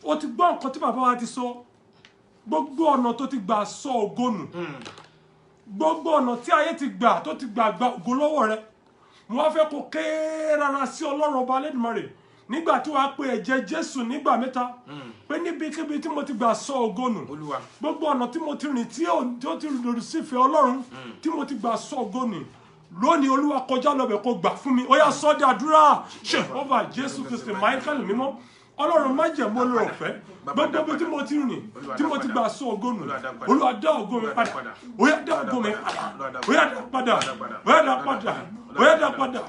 ó ti gbọ́ nǹkan tí bàbá wa ti sọ gbogbo ọ̀nà tó ti gbà sọ ògo nù gbogbo ọ̀nà tí ayé ti gbà tó ti gbà gba ògo lọ́wọ́ rẹ mo wá fẹ́ kó ké rárá sí Ọlọ́run ọba Olódùmarè nígbà tí wàá pe ẹ̀jẹ̀ Jésù nígbà mẹ́ta pé níbikíbi tí mo ti gbà sọ ògo nù gbogbo ọ̀nà tí mo ti rìn tí ó ti lòdì sífẹ̀ẹ́ Ọlọ́run tí mo ti gbà sọ ògo nù lónìí Olúwa kọjá lọ́bẹ̀ kó gbà fún mi ó yá sọ́ di àdúrà Jehovah Jésù Kristi Michael mímọ́ Ọlọ́run má jẹ́ mo lọ ọ̀fẹ́ gbogbo bí tí mo ti rìn tí mo ti gbà sọ ògo nù Olúwa dá ògo mi padà ó yá dá ògo mi padà ó yá dá padà ó yá dá padà ó yá dá padà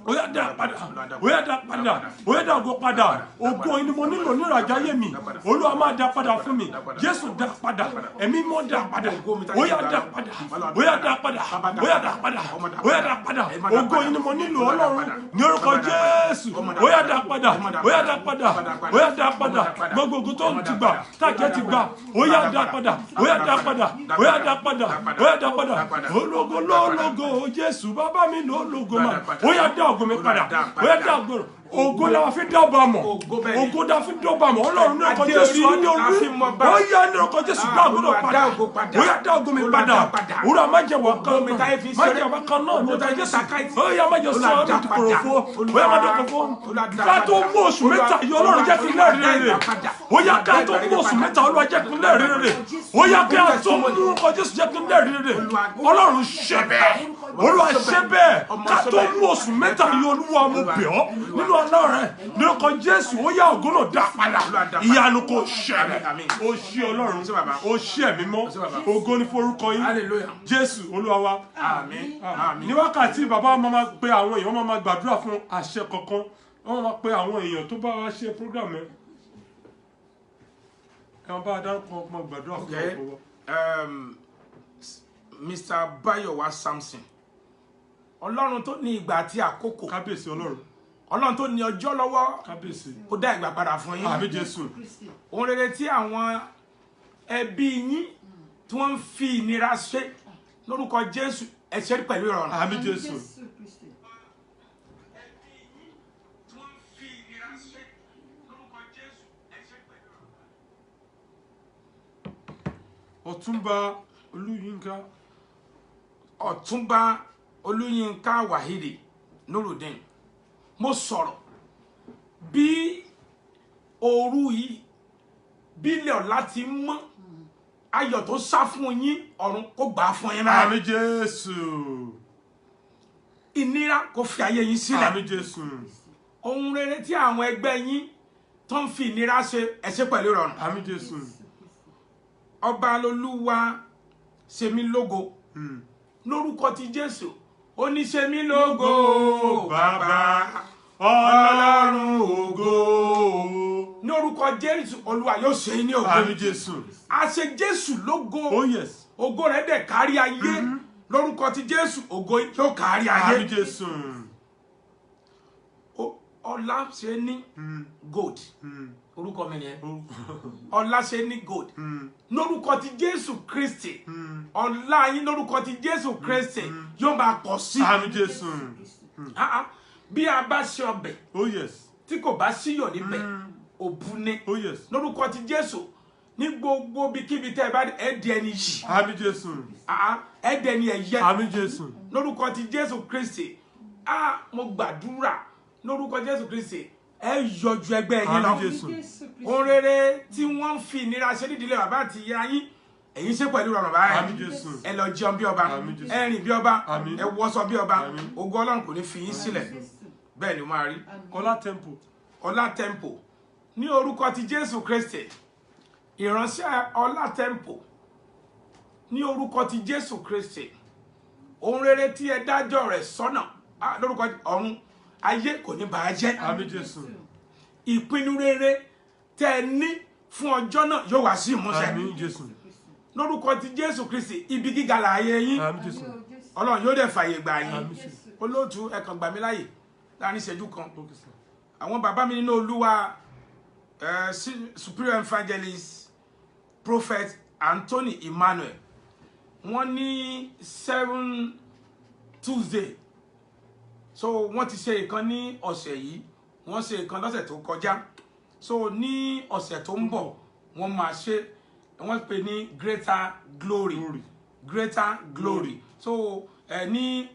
ó yá dá padà ó yá dá padà ó yá dá ògo padà ògo yìí ni mo nílò ní ìràjà yé mi Olúwa máa dá padà fún mi Jésù dá padà ẹ̀mí mọ́ dá padà ó yá dá padà ó yá dá padà ó yá dá padà ó yá dá padà ògo yìí ni mo nílò Ọlọ́run ní orúkọ Jésù ó yá dá padà ó yá dá padà ó yá dá padà gbogbo ogun tó ti gbà tàjẹ́ ti gbà ó yá dá padà ó yá dá padà ó yá dá padà ó yá dá padà ológo lógo Jésù bàbá mi lógo mà ó yá dá ògo mi padà ó yá dá ògo la fi dá ọba mọ̀ ògo la fi dá ọba mọ̀ Ọlọ́run ní ọkọ Jésù á ní orí ó yá ní ọkọ Jésù dá ògo náà padà ó yá dá ògo mi padà òwúrọ̀ amájẹwọ̀ kan májẹwọ̀ kan náà ní ọkọ Jésù ó yá májẹ sọ ọ́ ní kòròfo ó yá májẹ kòròfo ká tó mú oṣù mẹ́ta yìí Ọlọ́run jẹ́ kí n lẹ́rìí rere ó yá ká tó mú oṣù mẹ́ta Olúwa jẹ́ kí n lẹ́rìí rere ó yá ká tó mú ọkọ Jésù jẹ́ kí n lẹ́rìí rere Ọlọ́run ṣe bẹ́ẹ̀ Olúwa ṣe bẹ́ẹ̀ ká tó mú oṣù mẹ́ta yìí Olúwa mo bẹ̀ ọ́ nínú Ọlọ́run ní ọkọ Jésù ó yá ògo náà dá padà ìyanu kò ṣẹlẹ̀ ó ṣí Ọlọ́run ó ṣí ẹ̀mí mọ́ ògo ní forúkọ yín Jésù Olúwa wa ní wákàtí bàbá máa pe àwọn èèyàn máa gbàdúrà fún àṣẹ kankan wọ́n máa pe àwọn èèyàn tó bá wá ṣe program ẹ̀ wọ́n bá dárúkọ ọmọ gbàdúrà fún ọkọ̀ Mr. Bayowa Samson Ọlọ́run tó ní ìgbà àti àkókò kábíyèsí Ọlọ́run tó ní ọjọ́ lọ́wọ́ kábíyèsí ó dá ìgbà padà fún yín àmín Jésù ohun rere tí àwọn ẹbí yín tí wọ́n ń fi ìnira ṣe lórúkọ Jésù ẹ ṣe pẹ̀lú ìrọ̀rùn àmín Jésù Ọ̀túnba Olúyínká Wahidi Nurudeen mo sọ̀rọ̀ bí òru yìí bí ilẹ̀ ọ̀la ti mọ́ ayọ̀ tó sá fún yín ọ̀run kó gbà fún yín náà àmín Jésù ìnira kó fi ayé yín sílẹ̀ àmín Jésù ohun rere tí àwọn ẹgbẹ́ yín tó ń fi ìnira ṣe ẹ ṣe pẹ̀lú ìrọ̀rùn àmín Jésù ọba lolúwa ṣe mí lógo lórúkọ ti Jésù ó ní ṣe mí lógo bàbá Ọlọ́run ògo ní orúkọ Jésù Olúwa yóò ṣe ní ògo àmín Jésù a ṣe Jésù lógo oh yes ògo rẹ̀ dẹ̀ kárí ayé lórúkọ ti Jésù ògo yóò kárí ayé àmín Jésù ọlá ṣe ní gold orúkọ mi nìyẹn ọlá ṣe ní gold lórúkọ ti Jésù Kristi ọlá yín lórúkọ ti Jésù Kristi yóò máa pọ̀ sí àmín Jésù bí a bá ṣe ọbẹ̀ oh yes tí kò bá síyọ̀ níbẹ̀ òbu ni oh yes lórúkọ ti Jésù ní gbogbo bíkíbi tẹ́ ẹ bá ẹ̀dì ẹni yìí àmín Jésù ẹ̀dì ẹni ẹ̀yẹ àmín Jésù lórúkọ ti Jésù Kristi mo gbàdúrà lórúkọ Jésù Kristi ẹ yọjú ẹgbẹ́ yín lọ àmín Jésù ohun rere tí wọ́n ń fi ìnira ṣe nídìílé bàbá àti ìyá yín èyí ṣe pẹ̀lú ìrọ̀rùn báyìí àmín Jésù ẹ lọ jẹun bí ọba àmín Jésù ẹ rìn bí ọba àmín ẹ wọṣọ bí ọba àmín ògo Ọlọ́run kò ní fi yín sílẹ̀ bẹ́ẹ̀ ni ó máa rí Ọlá Temple ní orúkọ ti Jésù Kristi ìránṣẹ́ Ọlá Temple ní orúkọ ti Jésù Kristi ohun rere tí ẹ dájọ́ rẹ̀ sọ́nà lórúkọ ọ̀run ayé kò ní bàá jẹ́ àmín Jésù ìpinnu rere tẹ́ ẹ ní fún ọjọ́ náà yóò wá sí ìmúṣẹ àmín Jésù lórúkọ ti Jésù Kristi ibi gíga láàyè yín àmín Jésù Ọlọ́run yóò dẹ̀ fàyè gbà yín àmín Jésù olóòtú ẹ kàn gbà mí láyè láàrin ìṣẹ́jú kan àwọn bàbá mi nínú Olúwa superior evangelist prophet Anthony Emmanuel wọ́n ní 7 Tuesday so wọ́n ti ṣe ìkan ní ọ̀sẹ̀ yìí wọ́n ṣe ìkan lọ́sẹ̀ tó kọjá so ní ọ̀sẹ̀ tó ń bọ̀ wọ́n máa ṣe wọ́n pè ní greater glory so ní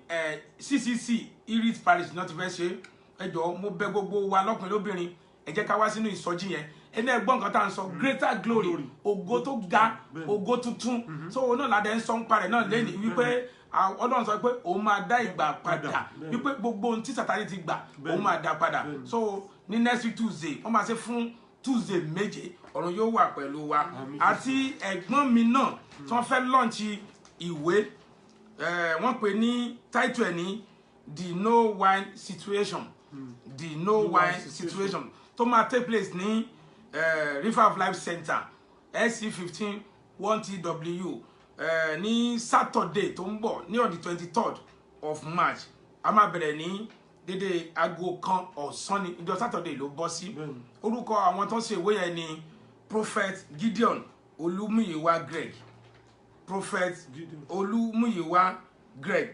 CCC Irit Parish náà ti fẹ́ ṣe ẹ jọ̀ọ́ mo bẹ̀ gbogbo wa lọ́kùnrin lóbìnrin ẹ jẹ́ ká wá sínú ìsọjí yẹn ẹni ẹ̀gbọ́n nǹkan tá à ń sọ greater glory ògo tó ga ògo tuntun so náà ládẹ ń sọ ń parẹ náà lẹ́yìn wípé Ọlọ́run sọ pé òun máa dá ìgbà padà wípé gbogbo ohun tí Sátánì ti gbà òun máa dá padà so ní next week Tuesday wọ́n máa ṣe fún Tuesday méje ọ̀run yóò wà pẹ̀lú wa àti ẹ̀gbọ́n mi náà tí wọ́n fẹ́ lọ́ǹchì ìwé wọ́n pè ní title ẹ̀ ní the no wine situation the no wine situation tó máa take place ní River of Life Center SC15 1TW ní Saturday tó ń bọ̀ ní on the 23rd of March a máa bẹ̀rẹ̀ ní dédé aago kan ọ̀sán ní ìjọ Saturday ló bọ́ sí orúkọ àwọn tó ń ṣe ìwé yẹn ni Prophet Gideon Olúmúyìwá Greg Prophet Olúmúyìwá Greg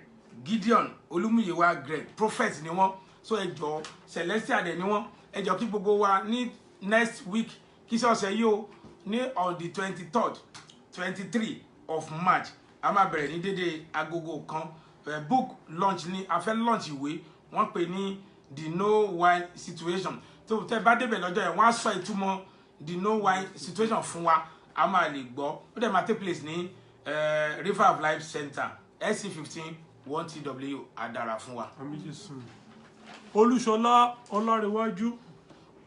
Gideon Olúmúyìwá Greg prophet ni wọ́n so ẹjọ́ Celestial dẹ̀ ni wọ́n ẹjọ́ kí gbogbo wa ní next week kí sọ̀sẹ̀ yìí o ní on the 23rd 23 of March a máa bẹ̀rẹ̀ ní dédé agogo kan book launch ni a fẹ́ launch ìwé wọ́n pè ní the no wine situation tó tẹ́ bá débẹ̀ lọ́jọ́ yẹn wọ́n á sọ ìtumọ̀ the no wine situation fún wa a máa lè gbọ́ ó dẹ̀ máa take place ní River of Life Center SC15 1TW àdàrà fún wa. Àmín Jésù. Olúṣọlá Ọlárewájú.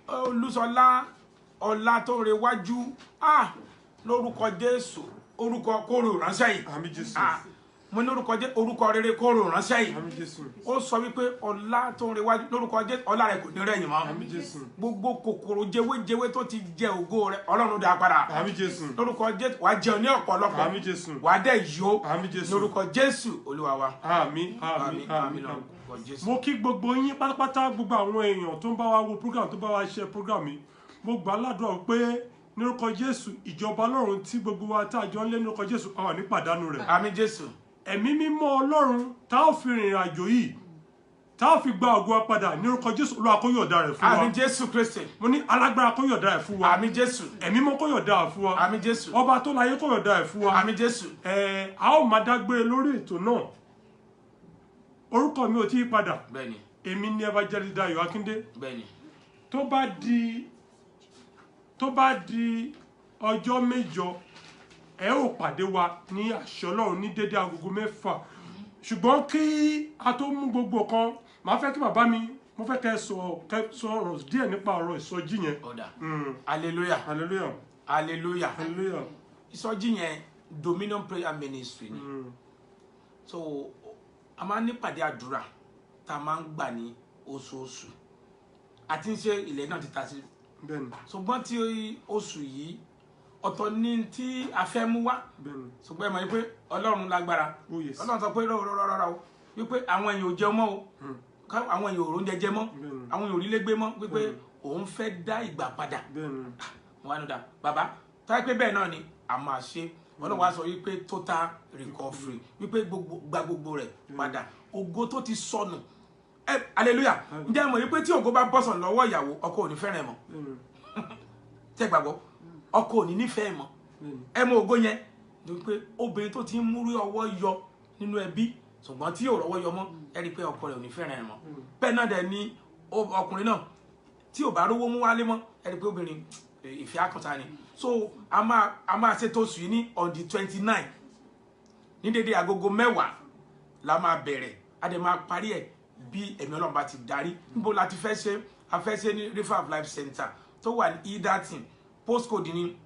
Olúṣọlá Ọlátórewájú lórúkọ Jésù orúkọ kóró ránṣẹ́ yìí. Àmín Jésù. Mo ní orúkọ rere kóró ránṣẹ́ yìí. Àmín Jésù. Ó sọ wípé Ọlátórewájú lórúkọ Jésù ọlá rẹ̀ kò ní rẹ̀yìn mọ́. Àmín Jésù. Gbogbo kòkòrò jewéjewé tó ti jẹ ògo rẹ̀ Ọlọ́run dá padà. Àmín Jésù. Lórúkọ Jésù wàá jẹun ní ọ̀pọ̀lọpọ̀. Àmín Jésù. Wàá dẹ̀ yó. Àmín Jésù. Lórúkọ Jésù Olúwa wa. Àmín. Mo kí gbogbo yín pátápátá gbogbo àwọn èèyàn tó ń bá wa wo program tó bá wa ṣe program yìí mo gbà ládùúrà pé nírúkọ Jésù ìjọba Ọlọ́run tí gbogbo wa tá a jọ ń lé nírúkọ Jésù a wà ní pàdánù rẹ̀. Àmín Jésù. Ẹ̀mí mímọ́ Ọlọ́run tá ò fi rìnrìn àjò yìí tá ò fi gba ògo wa padà nírúkọ Jésù Olúwa kó yọ̀ọ̀da rẹ̀ fún wa. Àmín Jésù Kristi. Mo ní alágbára kó yọ̀ọ̀da rẹ̀ fún wa. Àmín Jésù. Ẹ̀mí mímọ́ kó yọ̀ọ̀da rẹ̀ fún wa. Àmín Jésù. Ọba tó láyé kó yọ̀ọ̀da rẹ̀ fún wa. Àmín Jésù. A ó máa dágbére lórí ètò náà orúkọ mi ò tí ì padà. Bẹ́ẹ̀ni. Èmi ni Evangelist Dayọ̀ Akíndé. Bẹ́ẹ̀ni. Tó bá di ọjọ́ mẹ́jọ ẹ ó pàdé wa ní àṣẹ Ọlọ́run ní dédé agogo 6 ṣùgbọ́n kí a tó mú gbogbo kan màá fẹ́ kí bàbá mi mo fẹ́ kẹ́ sọ̀rọ̀ díẹ̀ nípa ọ̀rọ̀ ìsọjí yẹn. Ọ̀dà hallelujah hallelujah hallelujah hallelujah. Ìsọjí yẹn Dominion Prayer Ministry ni so a máa ń nípàdé àdúrà tá a máa ń gbà ní oṣooṣù àti ń ṣe ilẹ̀ náà ti ta sí. Bẹ́ẹ̀ni. Ṣùgbọ́n tí oṣù yìí ọ̀tọ̀ ní tí a fẹ́ mú wá. Bẹ́ẹ̀ni. Ṣùgbọ́n ẹ mọ̀ wípé Ọlọ́run lágbára. Oh yes. Ọlọ́run sọ pé rárá o wípé àwọn èèyàn ò jẹun mọ́ o àwọn èèyàn ò róúnjẹ jẹ mọ́ àwọn èèyàn ò rílé gbé mọ́ wípé òun fẹ́ dá ìgbà padà. Bẹ́ẹ̀ni. Wọ́n á nù dá bàbá táyé pé bẹ́ẹ̀ náà ni a máa ṣe Ọlọ́run wá sọ wípé total recovery wípé gba gbogbo rẹ̀ padà ògo tó ti sọnù hallelujah ǹjẹ́ mọ̀ wípé tí ògo bá bọ́sàn lọ́wọ́ ìyàwó ọkọ ò ní fẹ́ràn ẹ̀ mọ́ tẹ́ gbàgbọ́ ọkọ ò ní nífẹ̀ẹ́ mọ́ ẹ mọ ògo yẹn wípé obìnrin tó ti ń múrí ọwọ́ yọ nínú ẹbí ṣùgbọ́n tí yóò rọwọ́ yọ mọ́ ẹ rí i pé ọkọ rẹ̀ ò ní fẹ́ràn ẹ̀ mọ́ bẹ́ẹ̀ náà dẹ̀ ni ọkùnrin náà tí ò bá rówó mú wálé mọ́ ẹ rí i pé obìnrin ìfẹ́ àkàntà ni so a máa ṣètò oṣù yìí ní on the 29 ní dédé agogo 10 la máa bẹ̀rẹ̀ a dẹ̀ máa parí ẹ̀ bí ẹ̀mí Ọlọ́run bá ti darí níbo la ti fẹ́ ṣe a fẹ́ ṣe ní River of Life Center tó wà ní Idatin postcode ní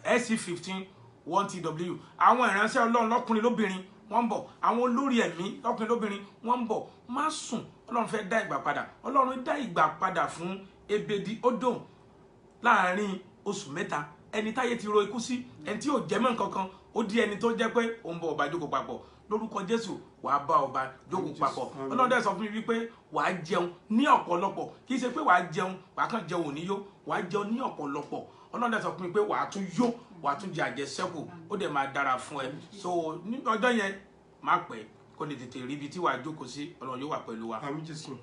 SC15 1TW àwọn ìránṣẹ́ Ọlọ́run lọ́kùnrin lóbìnrin wọ́n ń bọ̀ àwọn olórí ẹ̀mí lọ́kùnrin lóbìnrin wọ́n ń bọ̀ má sùn Ọlọ́run fẹ́ dá ìgbà padà Ọlọ́run dá ìgbà padà fún Ebedi Odom láàrin oṣù 3 ẹni táyé ti ro ikú sí ẹni tí ò jẹ́ mọ́ nǹkan kan ó di ẹni tó jẹ́ pé òun bọ̀ ọba jókòó papọ̀ lórúkọ Jésù wàá bá ọba jókòó papọ̀ Ọlọ́run dẹ̀ sọ fún mi wípé wàá jẹun ní ọ̀pọ̀lọpọ̀ kì í ṣe pé wàá jẹun wàá kàn jẹun òní yó wàá jẹun ní ọ̀pọ̀lọpọ̀ Ọlọ́run dẹ̀ sọ fún mi pé wàá tún yó wàá tún jẹ àjẹsẹ́kù ó dẹ̀ máa dára fún ẹ so ní ọjọ́ yẹn má pẹ́ kó lè tètè rí ibi tí wàá jókòó sí Ọlọ́run yóò wà pẹ̀lú wa. Àmín Jésù.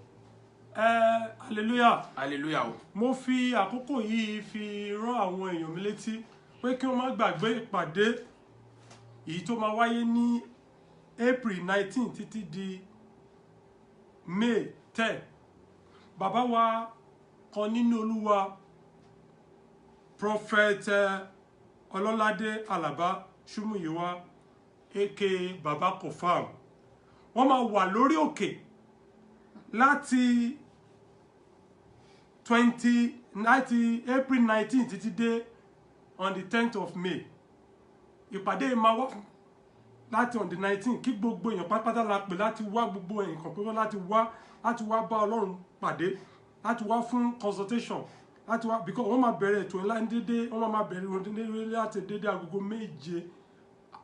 Hallelujah. Hallelujah o. Mo fi àkókò yìí fi rán àwọn èèyàn mi létí pé kí wọ́n má gbàgbé ìpàdé èyí tó máa wáyé ní April 19 títí di May 10. Bàbá wa kan nínú Olúwa Prophet Ọlọ́ládé Àlàbá Ṣúmúyìwá aka Baba Confirm wọ́n máa wà lórí òkè láti April 19 títí dé on the 10th of May. Ìpàdé máa wá láti on the 19 kí gbogbo èèyàn pátápátá la pè láti wá gbogbo èèyàn kan pé láti wá bá Ọlọ́run pàdé láti wá fún consultation láti wá because wọ́n máa bẹ̀rẹ̀ ètò ńlá dédé wọ́n máa bẹ̀rẹ̀ ìròyìn láti dédé agogo 7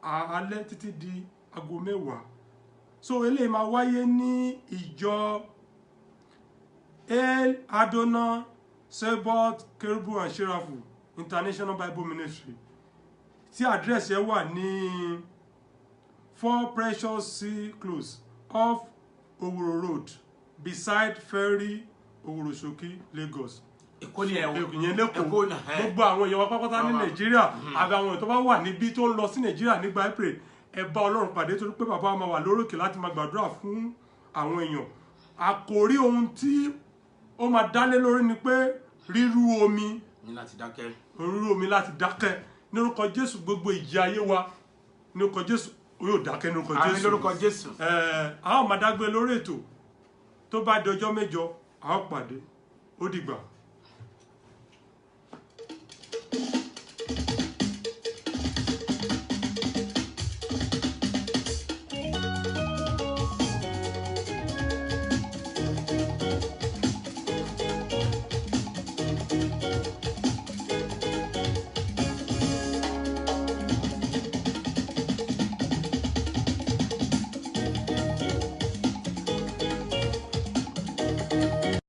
alẹ́ títí di ago 10. So eléyìí máa wáyé ní ìjọ El Adonai Sebot Kerubu and Sherafu International Bible Ministry tí àdírẹ́sì ẹ wà ní 4 Precious Sea Close off Oworo Road beside Ferry Oworosoki, Lagos. Èkó ni ẹ̀wọ̀n ìyẹn lẹ́kọ̀ọ́ gbogbo àwọn èèyàn wa pápátá ní Nàìjíríà àbí àwọn èèyàn tó bá wà níbí tó ń lọ sí Nàìjíríà nígbà April ẹ bá Ọlọ́run pàdé torí pé bàbá máa wà lórókè láti máa gbàdúrà fún àwọn èèyàn. Àkòrí ohun tí ó máa dálé lórí ni pé rírú omi láti dákẹ́. Rírú omi láti dákẹ́ ní orúkọ Jésù gbogbo ìjì ayé wa ní orúkọ Jésù yóò dákẹ́ ní orúkọ Jésù. Àmín lórúkọ Jésù. A ó máa dágbé lórí ètò tó bá di ọjọ́ mẹ́jọ a ó pàdé ó dìgbà.